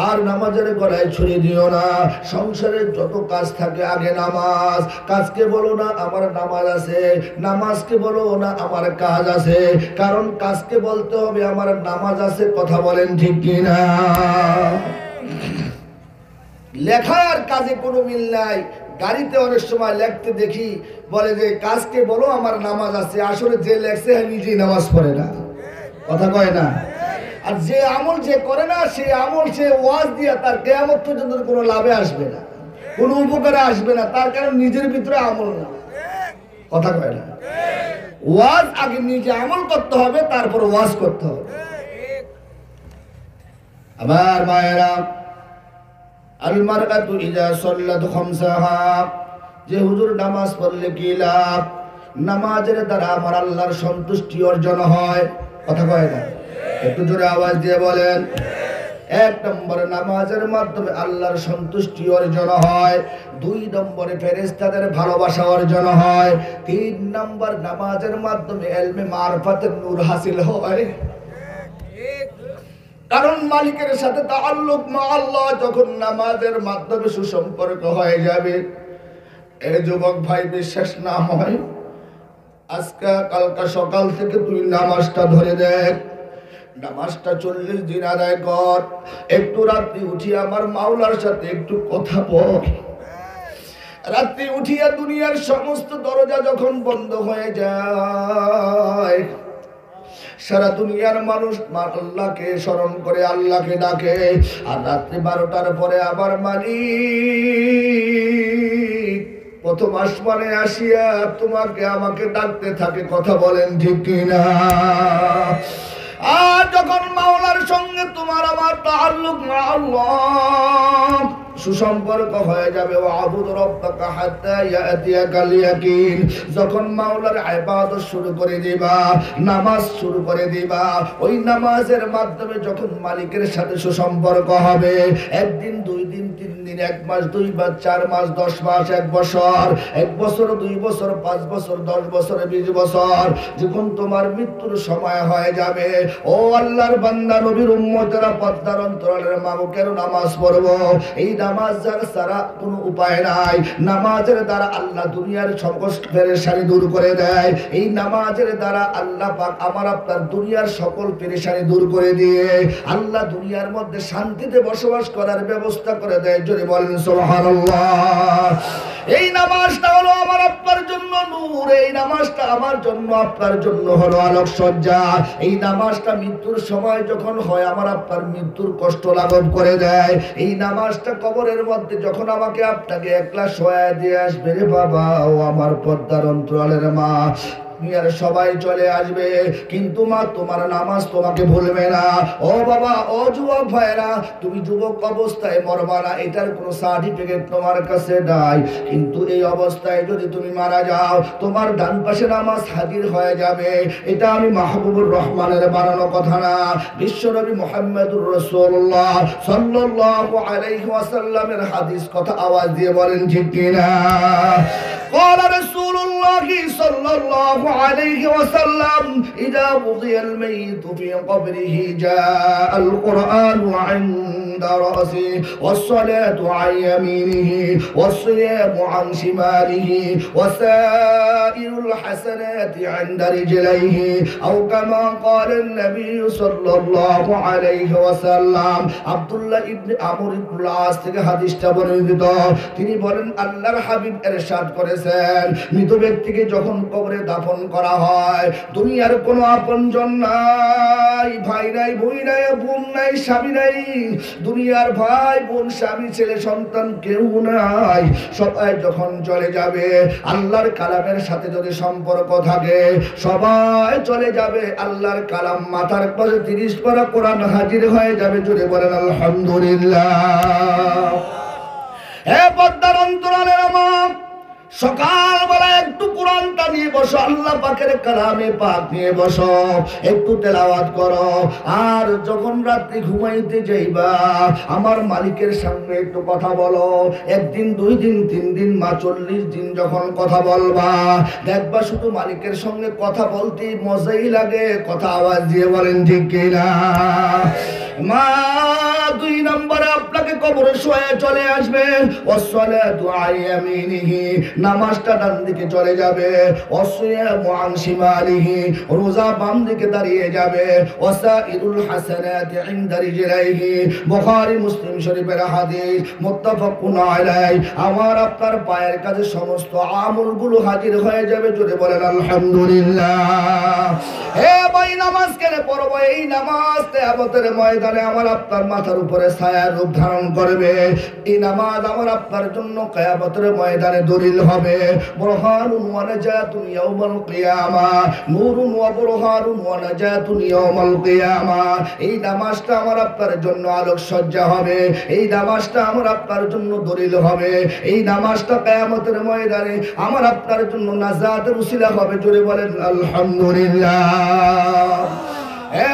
আর নামাজের গলায় ছুরি দিও না। সংসারের যত কাজ থাকে আগে নামাজ। কাজকে বলো না আমার নামাজ আছে, নামাজকে বলো না আমার কাজ আছে। কারণ কাজকে বলতে হবে আমার নামাজ আছে। কথা বলেন ঠিক কিনা? লেখার কাজে কোনো মিল নাই। গাড়িতে অনেক সময় লেখতে দেখি, বলে যে কাজকে বলো আমার নামাজ আছে। আসলে যে লেখছে নিজেই নামাজ পড়ে না। কথা কয় না? আর যে আমল যে করে না, সেই আমল সে ওয়াজ দিয়া তার কিয়ামত পর্যন্ত কোনো লাভে আসবে না, কোনো উপকারে আসবে না। তার কারণ নিজের ভিতরে আমল না। কথা কয় না? ওয়াজ আগে নিজে আমল করতে হবে, তারপর ওয়াজ করতে হবে। আমার মায়েরা, আল মারআতু ইযা সাল্লাত খামসাহা, যে হুজুর নামাজ পড়লে কি লাভ? নামাজের দ্বারা আমার আল্লাহর সন্তুষ্টি অর্জন হয়। কথা কয় না? একটু জোরে আওয়াজ দিয়ে বলেন। এক নম্বরে নামাজের মাধ্যমে আল্লাহর সন্তুষ্টি অর্জন হয়। দুই নম্বরে ফেরেশতাদের ভালোবাসা অর্জন হয়। তিন নম্বর নামাজের মাধ্যমে ইলমে মারফাতের নূর হাসিল হয়। কারণ মালিকের সাথে তাআল্লুক মা আল্লাহ যখন নামাজের মাধ্যমে সুসম্পর্ক হয়ে যাবে, এ যুবক ভাই বিশ্বাস না হয়, আজকে কালকা সকাল থেকে তুই নামাজটা ধরে দেখ, নামাজটা 40 দিন আদায় কর, একটু রাত্রি উঠি আমার মাওলার সাথে একটু কথা বল। রাত্রি উঠিয়া দুনিয়ার সমস্ত দরজা যখন বন্ধ হয়ে যায়, সারা দুনিয়ার মানুষ আল্লাহকে স্মরণ করে, আল্লাহকে ডাকে, আর রাত্রি 12টার পরে আবার মালিক প্রথম আসমানে আসিয়া তোমাকে আমাকে ডাকতে থাকে। কথা বলেন ঠিক কিনা? আর যখন মাওলার সঙ্গে তোমার আমার তাআল্লুক মা আল্লাহ সুসম্পর্ক হয়ে যাবে, ওয়াবুদ রাব্বাকা হাত্তা ইয়াতিয়াকাল ইয়াকিন, যখন মাওলার ইবাদত শুরু করে দিবা, নামাজ শুরু করে দিবা, ওই নামাজের মাধ্যমে যখন মালিকের সাথে সুসম্পর্ক হবে, একদিন, দুই দিন, তিন দিন, 1 মাস, 2 মাস, 4 মাস, 10 মাস, 1 বছর, 1 বছর, 2 বছর, 5 বছর, 10 বছর, 20 বছর, যখন তোমার মৃত্যুর সময় হয়ে যাবে, ও আল্লাহর বান্দা নবীর উম্মতেরা, পর্দার অন্তরালের মা, কেন নামাজ পড়বো? এই নামাজ যার ছাড়া কোনো উপায় নাই। নামাজের দ্বারা আল্লাহ দুনিয়ার সমস্ত পেরেশানি দূর করে দেয়। এই নামাজের দ্বারা আল্লাহ পাক আমার আপনার দুনিয়ার সকল পেরেশানি দূর করে দিয়ে আল্লাহ দুনিয়ার মধ্যে শান্তিতে বসবাস করার ব্যবস্থা করে দেয়। জোরে বলেন সুবহানাল্লাহ। এই নামাজটা হলো আমার আপনার জন্য নূর, এই নামাজটা আমার জন্য আপনার জন্য হলো আলোকসজ্জা। এই নামাজটা মৃত্যুর সময় যখন হয় আমার আপনার মৃত্যুর কষ্ট লাঘব করে দেয়। এই নামাজটা কবরের মধ্যে যখন আমাকে আপনাকে একলা শোয়া দিয়ে আসবে, রে বাবা, ও আমার পর্দার অন্তরালের মা, দুনিয়ার সবাই চলে আসবে, কিন্তু মা তোমার নামাজ তোমাকে ভুলবে না। ও বাবা, ও যুবক ভাইরা, তুমি যুবক অবস্থায় মরবা না, এটার কোনো সার্টিফিকেট তোমার কাছে নাই, কিন্তু এই অবস্থায় যদি তুমি মারা যাও, তোমার ডান পাশে নামাজ হাজির হয়ে যাবে। এটা আমি মাহবুবুর রহমানের বানানো কথা না, বিশ্বনবী মুহাম্মদুর রাসূলুল্লাহ সাল্লাল্লাহু আলাইহি ওয়াসাল্লামের হাদিস। কথা আওয়াজ দিয়ে বলেন ঠিক কিনা? قال رسول الله صلى الله عليه وسلم إذا وضع الميت في قبره جاء القرآن عند رأسه والصلاة عن يمينه والصيام عن شماله وسائر الحسنات عند رجليه أو كما قال النبي صلى الله عليه وسلم। আব্দুল্লাহ ইবনে আমর ইবনুল আস থেকে হাদিসটা বর্ণিত। তিনি বলেন, আল্লাহর হাবিব ইরশাদ করেছেন, মৃত ব্যক্তিকে যখন কবরে দাফন করা হয়, দুনিয়ার কোনো আপনজন নাই, ভাই নাই, বোন নাই, বোন নাই, স্বামী নাই, দুনিয়ার ভাই বোন স্বামী ছেলে সন্তান কেউ নাই, সবাই যখন চলে যাবে, আল্লাহর কালামের সাথে যদি সম্পর্ক থাকে সবাই চলে যাবে। আল্লাহর কালাম মাথার পাশে 30 পারা কোরআন হাজির হয়ে যাবে। জুড়ে বলেন আলহামদুলিল্লাহ। হে পর্দার অন্তরালের মা, সকালবেলা একটু কোরআনটা নিয়ে বসো, আল্লাহ পাকের কালামে পাক নিয়ে বসো, একটু তেলাওয়াত করো। আর যখন রাত্রি ঘুমাইতে যাইবা, আমার মালিকের সঙ্গে একটু কথা বলো। 1 দিন, 2 দিন, 3 দিন, মা 40 দিন যখন কথা বলবা, দেখবা শুধু মালিকের সঙ্গে কথা বলতে মজাই লাগে। কথা আওয়াজ দিয়ে বলেন ঠিক কিনা? মা 2 নম্বরে আপনাকে কবরে শোয়া চলে আসবে। ওয়াসসালাতু আন ইয়ামিনিহি, নামাজটা ডান দিকে চলে যাবে। ওয়াসিয়ামু আন শিমালিহি, রোজা বাম দিকে দাঁড়িয়ে যাবে। ওয়াসাইরুল হাসানাতি ইনদা রিজলাইহি, বুখারী মুসলিম শরীফের হাদিস, মুত্তাফাকুন আলাইহি। আমার আপনার পায়ের কাছে সমস্ত আমলগুলো হাজির হয়ে যাবে। জোরে বলেন আলহামদুলিল্লাহ। হে ভাই, নামাজ কেন পড়বো? এই নামাজ কিয়ামতের ময়দানে আমার আপনার মাথার উপরে ছায়ার রূপ ধারণ করবে। এই নামাজ আমার আপনার জন্য কিয়ামতের ময়দানে দলিল হবে। বুরহানুন ওয়া নাজাতুন ইয়াউমাল কিয়ামা, নূরুন ওয়া বুরহানুন ওয়া নাজাতুন ইয়াউমাল কিয়ামা। এই নামাজটা আমার আপনার জন্য আলোকসজ্জা হবে, এই নামাজটা আমার আপনার জন্য দলিল হবে, এই নামাজটা কিয়ামতের ময়দানে আমার আপনার জন্য নাজাতের উসিলা হবে। জোরে বলেন আলহামদুলিল্লাহ।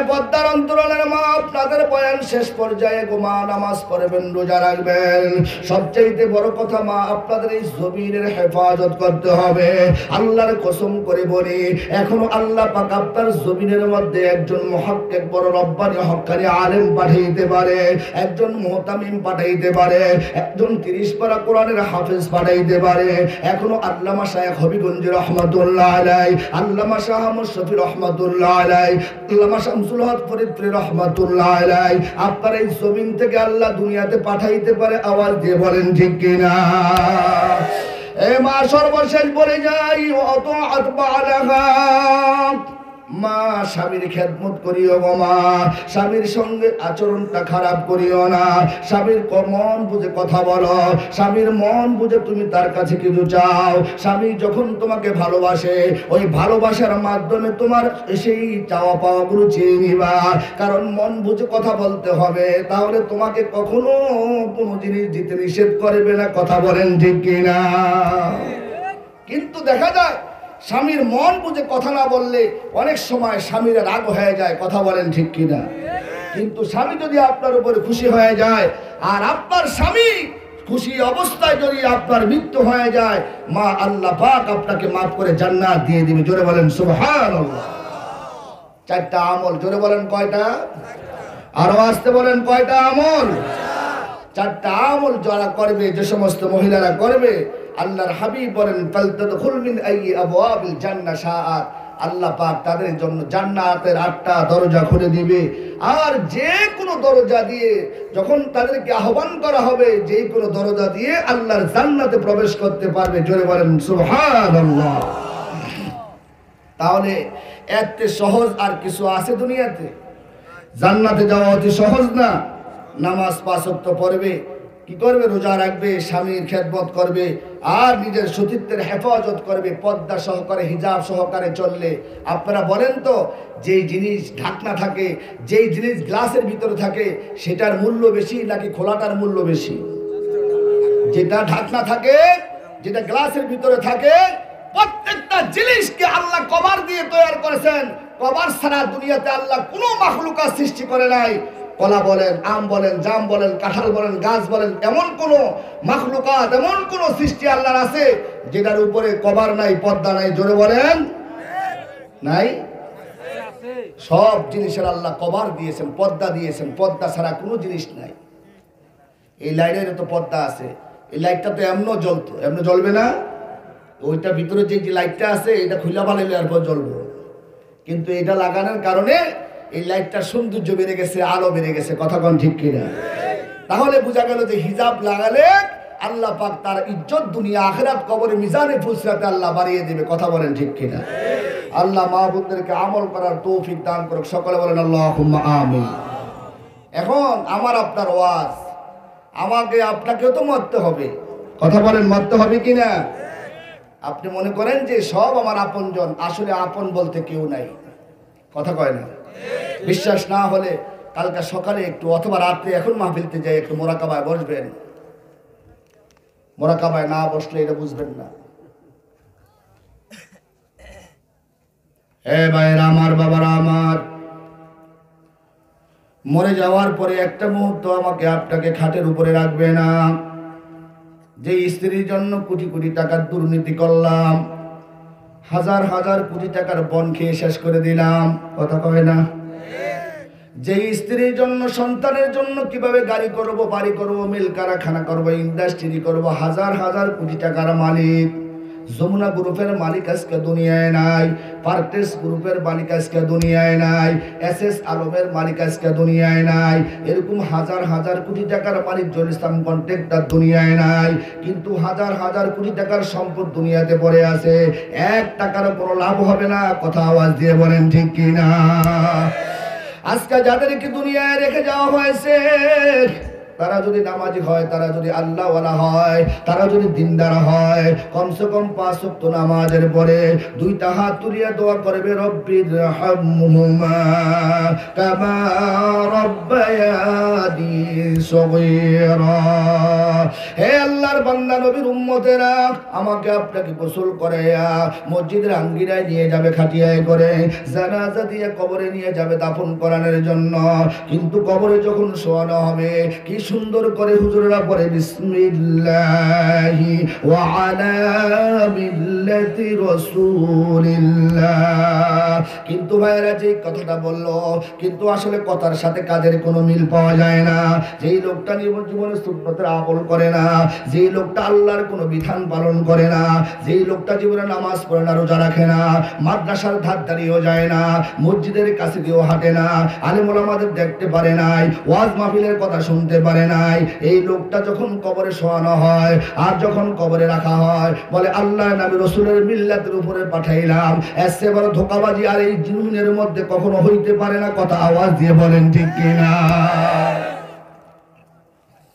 পদ্মার অন্তরালের মা, আপনাদের বয়ান শেষ পর্যায়ে গোমা নামাজ পড়বেন, রোজা রাখবেন। সবচাইতে বড় কথা মা, আপনাদের এই জমিনের হেফাজত করতে হবে। আল্লাহর কসম করে বলি, এখনো আল্লাহ পাক আপনার জমিনের মধ্যে একজন মুহাক্কিক, বড় রব্বানি হক্কানি আলেম পাঠাইতে পারে, একজন মুহতামিম পাঠাইতে পারে, একজন 30 পারা কোরআনের হাফেজ পাঠাইতে পারে। এখনো আল্লামা শায়খ হবিগঞ্জ রহমাতুল্লাহ আলাইহি, আল্লামা শাহ মুশফি রহমাতুল্লাহ আলাইহি, আল্লামা শামসুল হক ফরিদপুরি রহমাতুল্লাহ আলাইহি আপনার এই জমিন থেকে আল্লাহ দুনিয়াতে পাঠাইতে পারে। আওয়াজ দিয়ে বলেন ঠিক কিনা? এ মা, সর্বশেষ বলে যাই, অত আতবা আলাহা মা, স্বামীর খেদমত করিও গো মা, স্বামীর সঙ্গে আচরণটা খারাপ করিও না। স্বামীর মন বুঝে কথা বলো, স্বামীর মন বুঝে তুমি তার কাছে কিছু চাও। স্বামী যখন তোমাকে ভালোবাসে, ওই ভালোবাসার মাধ্যমে তোমার সেই চাওয়া পাওয়া গুলো চেয়ে নিবা। কারণ মন বুঝে কথা বলতে হবে, তাহলে তোমাকে কখনো কোনো জিনিস দিতে নিষেধ করবে না। কথা বলেন ঠিক কিনা? কিন্তু দেখা যায় স্বামীর মন বুঝে কথা না বললে অনেক সময় স্বামীর রাগ হয়ে যায়। কথা বলেন ঠিক কিনা? কিন্তু স্বামী যদি আপনার উপরে খুশি হয়ে যায়, আর আপনার স্বামী খুশি অবস্থায় যদি আপনার মৃত্যু হয়ে যায়, মা আল্লাহ পাক আপনাকে মাফ করে জান্নাত দিয়ে দিবে। জোরে বলেন সুবহানাল্লাহ। 4টা আমল, জোরে বলেন কয়টা? আরো আসতে বলেন কয়টা আমল? 4টা আমল যারা করবে, যে সমস্ত মহিলারা করবে, আল্লাহর হাবিব বলেন ফালতাদখুল মিন আইয়ি আবওয়াবিল জান্নাহ শাআত, আল্লাহ পাক তাদের জন্য জান্নাতের 8টা দরজা খুলে দিবে। আর যে কোনো দরজা দিয়ে যখন তাদেরকে আহ্বান করা হবে, যে কোনো দরজা দিয়ে আল্লাহর জান্নাতে প্রবেশ করতে পারবে। জোরে বলেন সুবহানাল্লাহ। তাহলে এত সহজ আর কিছু আছে দুনিয়াতে? জান্নাতে যাওয়া অতি সহজ না। নামাজ 5 ওয়াক্ত পড়বে, কি করবে? রোজা রাখবে, স্বামীর খেদমত করবে, আর নিজের সতীত্বের হেফাজত করবে। পর্দা সহকারে, হিজাব সহকারে চললে, আপনারা বলেন তো, যেই জিনিস ঢাকনা থাকে, যেই জিনিস গ্লাসের ভিতরে থাকে, সেটার মূল্য বেশি নাকি খোলাটার মূল্য বেশি? যেটা ঢাকনা থাকে, যেটা গ্লাসের ভিতরে থাকে, প্রত্যেকটা জিনিসকে আল্লাহ কভার দিয়ে তৈরি করেছেন। কভার ছাড়া দুনিয়াতে আল্লাহ কোনো মাখলুকাত সৃষ্টি করে নাই। কলা বলেন, আম বলেন, জাম বলেন, কাঁঠাল বলেন, গাছ বলেন, এমন কোন মাখলুকাত, এমন কোন সৃষ্টি আল্লাহর আছে যেটার উপরে কভার নাই, পর্দা নাই? জোরে বলেন নাই? সব জিনিসের আল্লাহ কভার দিয়েছেন, পর্দা দিয়েছেন। পর্দা ছাড়া কোনো জিনিস নাই। এই লাইটের তো পর্দা আছে, এই লাইটটা তো এমন জ্বলতো, এমন জ্বলবে না। ওইটা ভিতরে যে লাইটটা আছে, এটা খুলে বানাইলে আর পর জ্বলবে। কিন্তু এটা লাগানোর কারণে এই লাইটটার সৌন্দর্য বেড়ে গেছে, আলো বেড়ে গেছে। কথা কোন ঠিক কিনা? তাহলে বোঝা গেল যে হিজাব লাগালে আল্লাহ পাক তার ইজ্জত দুনিয়া আখিরাত কবরে মিজানে ফুলসিরাতে আল্লাহ বাড়িয়ে দেবে। কথা বলেন ঠিক কিনা? আল্লাহ মা বোনদেরকে আমল করার তৌফিক দান করুক। সকলে বলেন আল্লাহুম্মা আমিন। এখন আমার আপনার ওয়াজ, আমাকে আপনাকেও তো মরতে হবে। কথা বলেন, মরতে হবে কিনা? আপনি মনে করেন যে সব আমার আপনজন, আসলে আপন বলতে কেউ নাই। কথা কয় না? বিশ্বাস না হলে কালকে সকালে একটু অথবা রাত্রে, এখন মাহফিলতে যাই, একটু মোরাকাবায় বসবেন। মোরাকাবায় না বসলে এটা বুঝবেন না। হে ভাইরা আমার, বাবারা আমার, মরে যাওয়ার পরে একটা মুহূর্ত আমাকে আপনাকে খাটের উপরে রাখবে না। যে স্ত্রীর জন্য কোটি কোটি টাকার দুর্নীতি করলাম, হাজার হাজার কোটি টাকার বন খেয়ে শেষ করে দিলাম। কথা কয় না? যে স্ত্রীর জন্য, সন্তানের জন্য কিভাবে গাড়ি করব, বাড়ি করব, মিল কারখানা করব, ইন্ডাস্ট্রি করব, হাজার হাজার কোটি টাকার মালিক। যমুনা গ্রুপের মালিক আজকে দুনিয়ায় নাই, পার্টেস গ্রুপের মালিক আজকে দুনিয়ায় নাই, এসএস আলমের মালিক আজকে দুনিয়ায় নাই। এরকম হাজার হাজার কোটি টাকার মালিক জল ইসলাম কন্ট্রাক্টর দুনিয়ায় নাই। কিন্তু হাজার হাজার কোটি টাকার সম্পদ দুনিয়াতে পড়ে আছে, 1 টাকারও কোনো লাভ হবে না। কথা আওয়াজ দিয়ে বলেন ঠিক কিনা? আজকে যাদেরকে দুনিয়ায় রেখে যাওয়া হয়েছে, তারা যদি নামাজি হয়, তারা যদি আল্লাহওয়ালা হয়, তারা যদি দিনদার হয়, কমসে কম 5 ওয়াক্ত নামাজের পরে 2টা হাত তুলিয়ে দোয়া করবে, রব্বির রহমহুমা কামা রব্বায়ানি সগীরা। হে আল্লাহর বান্দা নবীর উম্মতেরা, আমাকে আপনাকে গোসল করাইয়া মসজিদের আঙ্গিনায় নিয়ে যাবে, খাটিয়ায় করে জানাজা দিয়ে কবরে নিয়ে যাবে দাফন করানোর জন্য। কিন্তু কবরে যখন শোয়ানো হবে, কি সুন্দর করে হুজুররা পড়ে বিসমিল্লাহি ওয়া আলা মিল্লাতি রাসূলিল্লাহ। কিন্তু ভাইরা যে কথাটা বললো, কিন্তু আসলে কথার সাথে কাজের কোনো মিল পাওয়া যায় না। যেই লোকটা জীবনে সুন্নতের আমল করে না, যেই লোকটা আল্লাহর কোনো বিধান পালন করে না, যেই লোকটা জীবনে নামাজ পড়ে না, রোজা রাখে না, মাদ্রাসার ধার ধারিয়েও যায় না, মসজিদের কাছে দিয়েও হাঁটে না, আলেম ওলামাদের দেখতে পারে নাই, ওয়াজ মাহফিলের কথা শুনতে পারে নাই, এই লোকটা যখন কবরে শোয়ানো হয় আর যখন কবরে রাখা হয়, বলে আল্লাহ নবী রাসূলের মিল্লাতের উপরে পাঠাইলাম। এসে বড় ধোঁকাবাজি আর এই জমিনের মধ্যে কখনো হইতে পারে না। কথা আওয়াজ দিয়ে বলেন ঠিক কিনা?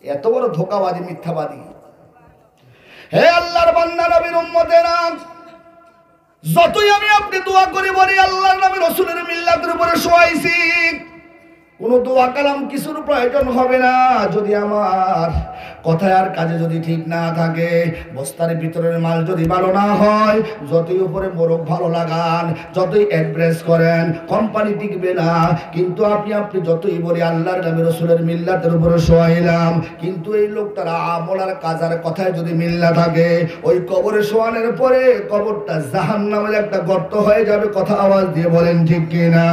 এত বড় ধোঁকাবাজি, মিথ্যাবাদী। হে আল্লাহর বান্দা নবীর উম্মতেরা, যতই আমি আপনি দোয়া করি বলি আল্লাহর নবী রাসূলের মিল্লাতের উপরে শোয়াইছি, কোনো দোয়া কালাম কিছুর প্রয়োজন হবে না যদি আমার কথায় আর কাজে যদি ঠিক না থাকে। বস্তার ভিতরের মাল যদি ভালো না হয়, যতই উপরে মোরগ ভালো লাগান, যতই অ্যাড্রেস করেন, কোম্পানি টিকবে না। কিন্তু আপনি যতই বলি আল্লাহর নবী রাসূলের মিল্লাতের উপরে শোয়াইলাম, কিন্তু এই লোকটার আমল আর কাজার কথায় যদি মিল না থাকে, ওই কবরে শোয়ানোর পরে কবরটা জাহান্নামের একটা গর্ত হয়ে যাবে। কথা আওয়াজ দিয়ে বলেন ঠিক কিনা?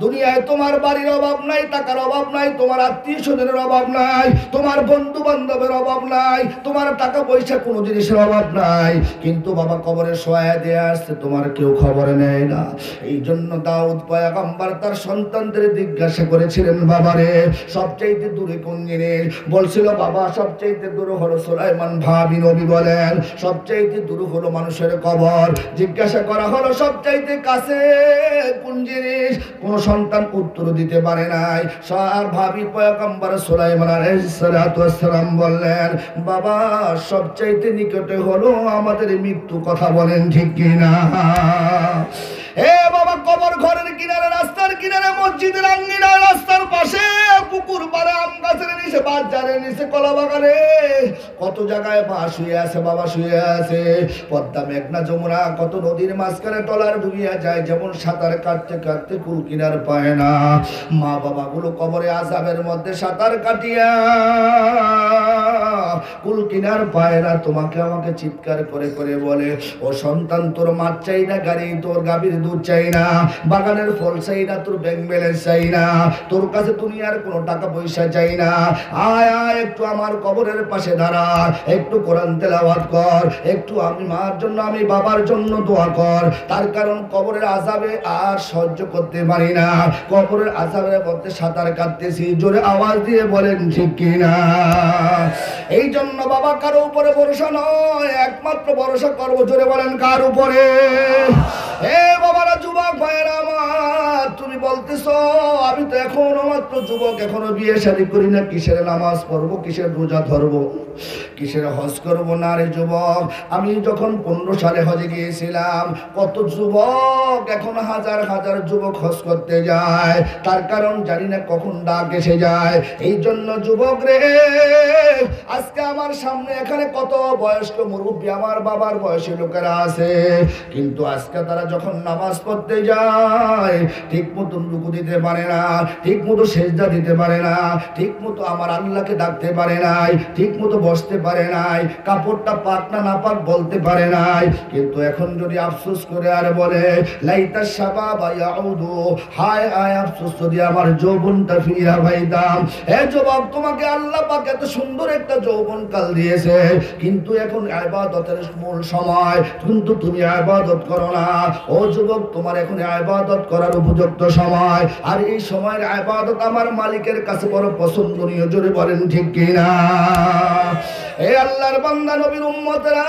দুনিয়ায় তোমার বাড়ির অভাব নাই, টাকার অভাব নাই, তোমার আত্মীয় স্বজনের অভাব নাই, তোমার বন্ধু বান্ধবের অভাব নাই, তোমার টাকা পয়সা কোনো জিনিসের অভাব নাই, কিন্তু বাবা কবরে শোয়া দিয়ে আসছে, তোমার কেউ খবর নেয় না। এই জন্য দাউদ পয়গম্বর তার সন্তানদের জিজ্ঞাসা করেছিলেন, বাবারে সবচাইতে দূরে কোন জিনিস? বলছিল, বাবা সবচাইতে দূরে হলো সুলাইমান। ভাবি নবী বলেন সবচাইতে দূরে হলো মানুষের কবর। জিজ্ঞাসা করা হলো সবচাইতে কাছে কোন জিনিস? কোন সন্তান উত্তর দিতে পারে নাই। আর ভাবি পয়গম্বর সুলাইমান আলাইহিস সালাতু ওয়াস সালাম বললেন, বাবা সবচাইতে নিকটে হলো আমাদের মৃত্যু। কথা বলেন ঠিক কিনা? এ বাবা, কবর ঘরের কিনারে, রাস্তার কিনারে, মসজিদের আঙ্গিনায়, রাস্তার পাশে, পুকুর পাড়ে, আম গাছের নিচে, বাজারের নিচে, কলা বাগানে, কত জায়গায় মা শুয়ে আছে, বাবা শুয়ে আছে। পদ্মা, মেঘনা, যমুনা, কত নদীর মাঝখানে টলার ডুবিয়া যায়, যেমন সাঁতার কাটতে কাটতে কুল কিনার পায় না। মা বাবা গুলো কবরে আযাবের মধ্যে সাঁতার কাটিয়া কুল কিনার পায় না। তোমাকে আমাকে চিৎকার করে করে বলে, ও সন্তান, তোর মাছ চাই না, গাড়ি তোর গাভীর দুধ চাই না, বাগানের ফল চাই না, তোর ব্যাংক ব্যালেন্স চাই না, তোর কাছে দুনিয়ার কোনো টাকা পয়সা চাই না। আয় আয়, একটু আমার কবরের পাশে দাঁড়া, একটু কোরআন তেলাওয়াত কর, একটু আমি মার জন্য, আমি বাবার জন্য দোয়া কর। তার কারণ কবরের আযাবে আর সহ্য করতে পারি না, কবরের আযাবের মধ্যে সাঁতার কাটতেছি। জোরে আওয়াজ দিয়ে বলেন ঠিক কিনা? এই জন্য বাবা কারো উপরে ভরসা নয়, একমাত্র ভরসা করবো, জোরে বলেন কার উপরে? হে বাবারা, যুবক ভাইয়েরা আমার, তুমি বলতেছো আমি তো এখনো মাত্র যুবক, এখনো বিয়ে শাদী করি না, কিসের নামাজ পড়বো, কিসের রোজা ধরবো, কিসের হজ করবো? না রে যুবক, আমি যখন 15 সালে হজে গিয়েছিলাম, কত যুবক, এখন হাজার হাজার যুবক হজ করতে যায়। তার কারণ জানি না কখন ডাক এসে যায়। এই জন্য যুবক রে, আজকে আমার সামনে এখানে কত বয়স্ক মুরব্বী, আমার বাবার বয়সী লোকেরা আছে, কিন্তু আজকে তারা যখন নামাজ পড়তে যায়, ঠিক মতো রুকু দিতে পারে না, ঠিক মতো সেজদা দিতে পারে না, ঠিক মতো আমার আল্লাহকে ডাকতে পারে নাই, ঠিক মতো বসতে পারে নাই, কাপড়টা পাক না না পাক বলতে পারে নাই। কিন্তু এখন যদি আফসোস করে আর বলে, লাইতা শাবাবা ইয়াউদু, হায় হায় আফসোস যদি আমার যৌবনটা ফিরিয়া পাইতাম। হে যুবক, তোমাকে আল্লাহ পাক এত সুন্দর একটা যৌবন কাল দিয়েছে, কিন্তু এখন ইবাদতের মূল সময়, কিন্তু তুমি ইবাদত করো না। ও যুবক, তোমার এখন ইবাদত করার উপযুক্ত সময়, আর এই সময়ের ইবাদত আমার মালিকের কাছে বড় পছন্দনীয়। জোরে বলেন ঠিক কিনা? হে আল্লাহর বান্দা নবীর উম্মতেরা,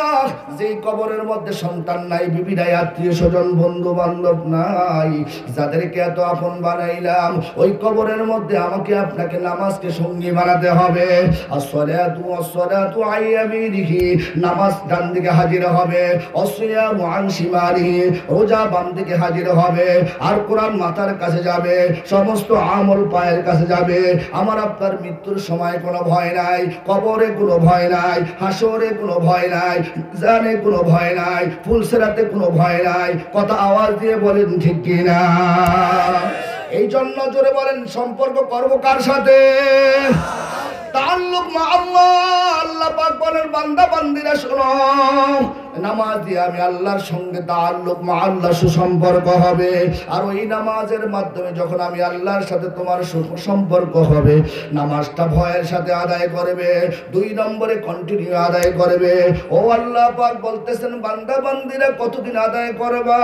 যেই কবরের মধ্যে সন্তান নাই, বিবি নাই, আত্মীয় স্বজন, বন্ধু বান্ধব নাই, যাদেরকে এত আপন বানাইলাম, ওই কবরের মধ্যে আমাকে আপনাকে নামাজকে সঙ্গী বানাতে হবে। আসসালাতু আইয়ামিনিহি, নামাজ ডান দিকে হাজির হবে। অসিয়ামু আন শিমালিহি, রোজা বাম দিকে হাজির হবে। আর কোরআন মাথার কাছে যাবে, সমস্ত আমল পায়ের কাছে যাবে। আমার আপনার মৃত্যুর সময় কোনো ভয় নাই, কবরে কোনো ভয় নাই, হাসরে কোনো ভয় নাই, জানে কোনো ভয় নাই, ফুলসেরাতে কোনো ভয় নাই। কথা আওয়াজ দিয়ে বলেন ঠিক কিনা? এই জন্য জোরে বলেন, সম্পর্ক করব কার সাথে? তাআল্লুক মা আল্লাহ। আল্লাহ পাক বলেন, বান্দা বান্দিরা শোনো, নামাজ দিয়ে আমি আল্লাহর সঙ্গে তাআল্লুক মা আল্লাহ, সুসম্পর্ক হবে। আর ওই নামাজের মাধ্যমে যখন আমি আল্লাহর সাথে তোমার সুসম্পর্ক হবে, নামাজটা ভয়ের সাথে আদায় করবে, 2 নম্বরে কন্টিনিউ আদায় করবে। ও আল্লাহ পাক বলতেছেন, বান্দা বান্দিরা কতদিন আদায় করবা?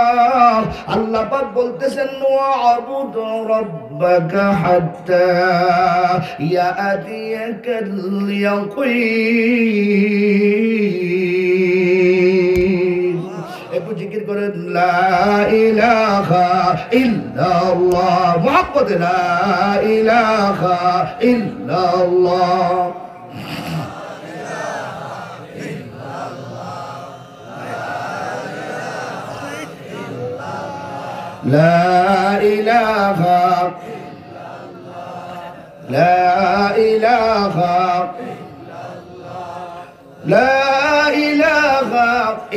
আল্লাহ পাক বলতেছেন, ওয়া'বুদু রাব্বাকা হাত্তা ইয়াতিয়াকাল ইয়াকিন। একটু জিকির করেন, লা ইলাহা ইল্লাল্লাহ, মুহাম্মদ লা ইলাহা ইল্লাল্লাহ। لا إله لا إله لا إله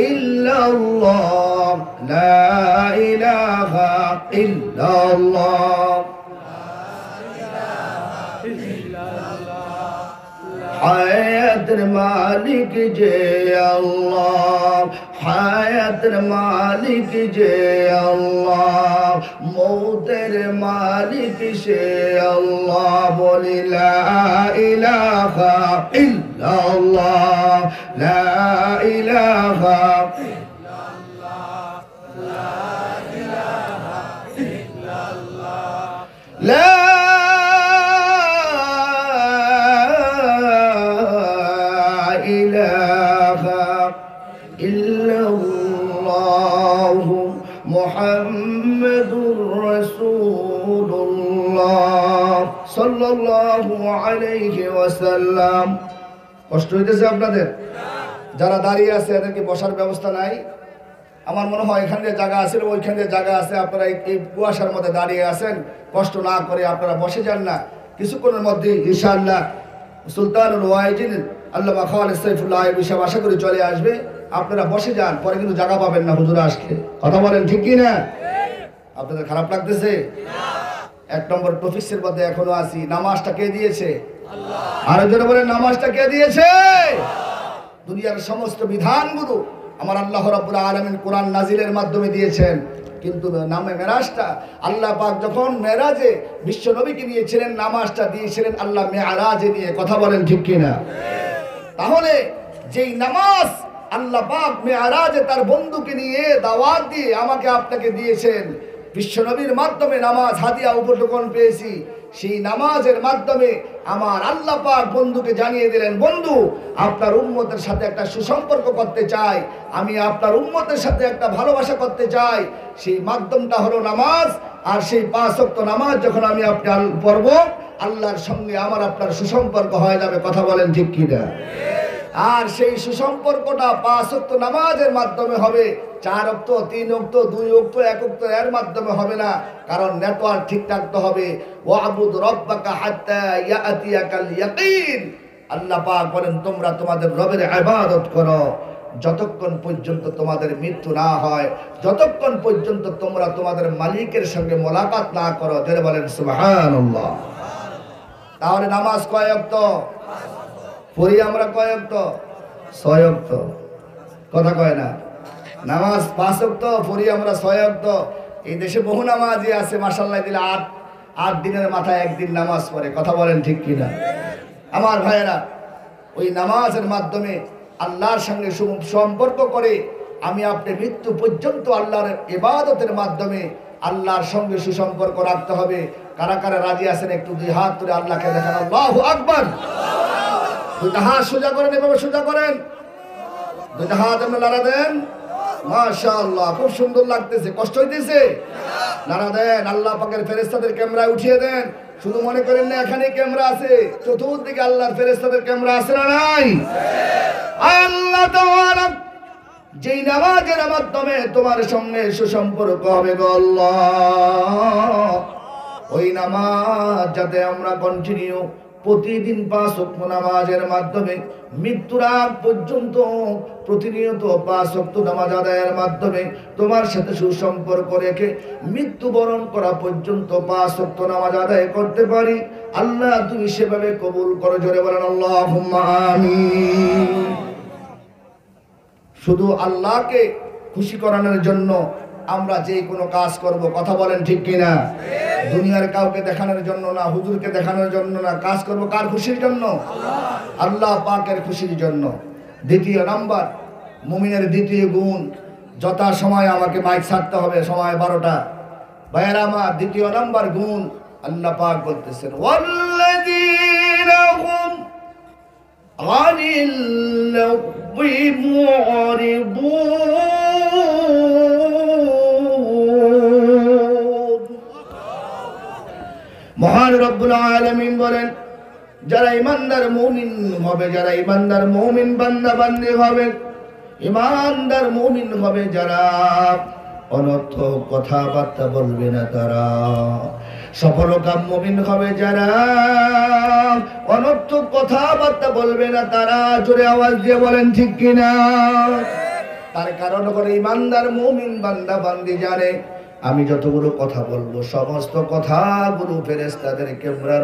إلا الله لا إله إلا الله হায়াতের মালিক যে আল্লাহ, হায়াতের মালিক যে আল্লাহ, মৌতের মালিক সে আল্লাহ। বলি লা ইলাহা ইল্লাল্লাহ লা ইলাহা ইল্লাল্লাহ লা ইলাহা ইল্লাল্লাহ লা মুহাম্মাদুর রাসূলুল্লাহ সাল্লাল্লাহু আলাইহি ওয়াসাল্লাম। কষ্ট হইতেছে আপনাদের? যারা দাঁড়িয়ে আছে এদেরকে বসার ব্যবস্থা নাই? আমার মনে হয় এখানে যে জায়গা আছে, ওইখানে যে জায়গা আছে, আপনারা এই কুয়াশার মধ্যে দাঁড়িয়ে আছেন, কষ্ট না করে আপনারা বসে যান না। কিছুক্ষণের মধ্যে ইনশাআল্লাহ সুলতানুল ওয়াইজিন আল্লামা খালেদ সাইফুল্লাহ সাহেব আশা করি চলে আসবে। আপনারা বসে যান, পরে কিন্তু জায়গা পাবেন না হুজুর আসলে। কথা বলেন ঠিক কি না? আপনাদের খারাপ লাগতেছে? 1 নম্বর টপিক্সের মধ্যে এখনো আছি। নামাজটা কে দিয়েছে? আল্লাহ। আরেকজন বলেন, নামাজটা কে দিয়েছে? দুনিয়ার সমস্ত বিধানগুলো আমার আল্লাহ রাব্বুল আলামিন কোরআন নাজিলের মাধ্যমে দিয়েছেন, কিন্তু নামে মেরাজটা আল্লাহ পাক যখন মেরাজে বিশ্ব নবীকে নিয়েছিলেন, নামাজটা দিয়েছিলেন আল্লাহ মেরাজে নিয়ে। কথা বলেন ঠিক কি না? তাহলে যেই নামাজ আল্লাহ পাক মেরাজে তার বন্ধুকে নিয়ে দাওয়াত দিয়ে আমাকে আপনাকে দিয়েছেন, বিশ্বনবীর মাধ্যমে নামাজ হাদিয়া উপঢৌকন পেয়েছি। সেই নামাজের মাধ্যমে আমার আল্লাহ পাক বন্ধুকে জানিয়ে দিলেন, বন্ধু আপনার উম্মতের সাথে একটা সুসম্পর্ক করতে চাই, আমি আপনার উম্মতের সাথে একটা ভালোবাসা করতে চাই। সেই মাধ্যমটা হলো নামাজ। আর সেই 5 ওয়াক্ত নামাজ যখন আমি আপনি পড়ব, আল্লাহর সঙ্গে আমার আপনার সুসম্পর্ক হয়ে যাবে। কথা বলেন ঠিক কি না? আর সেই সুসম্পর্কটা 5 ওয়াক্ত নামাজের মাধ্যমে হবে। 4 ওয়াক্ত, 3 ওয়াক্ত, 2 ওয়াক্ত, 1 ওয়াক্ত এর মাধ্যমে হবে না, কারণ নেটওয়ার্ক ঠিক থাকতে হবে। ওয়াবুদ রাব্বাকা হাত্তা ইয়াতিয়াকাল ইয়াকিন। আল্লাহ পাক বলেন, তোমরা তোমাদের রবের ইবাদত করো যতক্ষণ পর্যন্ত তোমাদের মৃত্যু না হয়, যতক্ষণ পর্যন্ত তোমরা তোমাদের মালিকের সঙ্গে মোলাকাত না করো। যারা বলেন সুবহানাল্লাহ। তাহলে নামাজ কয় ওয়াক্ত পড়ি আমরা? কয় ওয়াক্ত? 6 ওয়াক্ত। কথা কয় না? নামাজ 5 ওয়াক্ত পড়ি আমরা, 6 ওয়াক্ত। এই দেশে বহু নামাজি আছে মাশাআল্লাহ, দিলে 8 দিনের মাথায় একদিন নামাজ পড়ে। কথা বলেন ঠিক কিনা? আমার ভাইয়েরা, ওই নামাজের মাধ্যমে আল্লাহর সঙ্গে সম্পর্ক করে আমি আপনি মৃত্যু পর্যন্ত আল্লাহর ইবাদতের মাধ্যমে আল্লাহর সঙ্গে সুসম্পর্ক রাখতে হবে। কারা কারা রাজি আছেন একটু 2 হাত তুলে আল্লাহকে দেখান। আল্লাহু আকবার। দুইটা হাত সোজা করেন, এভাবে সোজা করেন, দুইটা হাত এমনি নাড়া দেন। মাশাআল্লাহ, খুব সুন্দর লাগতেছে। কষ্ট হইতেছে? নাড়া দেন। আল্লাহ পাকের ফেরেশতাদের ক্যামেরায় উঠিয়ে দেন। শুধু মনে করেন না এখানে ক্যামেরা আছে, চতুর্দিকে আল্লাহর ফেরেশতাদের ক্যামেরা আছে না নাই? আল্লাহ তাআলা যেই নামাজের মাধ্যমে তোমার সঙ্গে সুসম্পর্ক হবে গো আল্লাহ, ওই নামাজ যাতে আমরা কন্টিনিউ প্রতিদিন 5 ওয়াক্ত নামাজের মাধ্যমে মৃত্যুর আগ পর্যন্ত প্রতিনিয়ত 5 ওয়াক্ত নামাজ আদায়ের মাধ্যমে তোমার সাথে সুসম্পর্ক রেখে মৃত্যুবরণ করা পর্যন্ত 5 ওয়াক্ত নামাজ আদায় করতে পারি। আল্লাহ তুমি সেভাবে কবুল করো। জোরে বলেন আল্লাহুম্মা আমিন। শুধু আল্লাহকে খুশি করানোর জন্য আমরা যে কোনো কাজ করব, কথা বলেন ঠিক কিনা? দুনিয়ার কাউকে দেখানোর জন্য না, হুজুরকে দেখানোর জন্য না, কাজ করব কার খুশির জন্য? আল্লাহ পাকের খুশির জন্য। দ্বিতীয় নাম্বার, মুমিনের দ্বিতীয় গুণ, যথা সময় আমাকে মাইক ছাড়তে হবে, সময় 12টা। ভাইয়েরা আমার, দ্বিতীয় নাম্বার গুণ আল্লাহ পাক বলতেছেন ওয়াল্লাযীনা হুম আনিল লাগবি মুরিদুন। মহান রব্বুল আলামিন বলেন, যারা ইমানদার মুমিন হবে, যারা ইমানদার মুমিন বান্দা বান্দি হবে, ইমানদার মুমিন হবে যারা, অনর্থক কথাবার্তা বলবে না তারা। সফলকাম মুমিন হবে যারা, অনর্থক কথাবার্তা বলবে না তারা। জোরে আওয়াজ দিয়ে বলেন ঠিক কিনা? তার কারণ করে ইমানদার মুমিন বান্দা বান্দি জানে আমি যতগুলো কথা বলবো সমস্ত কথাগুলো ফেরেশতাদের ক্যামেরার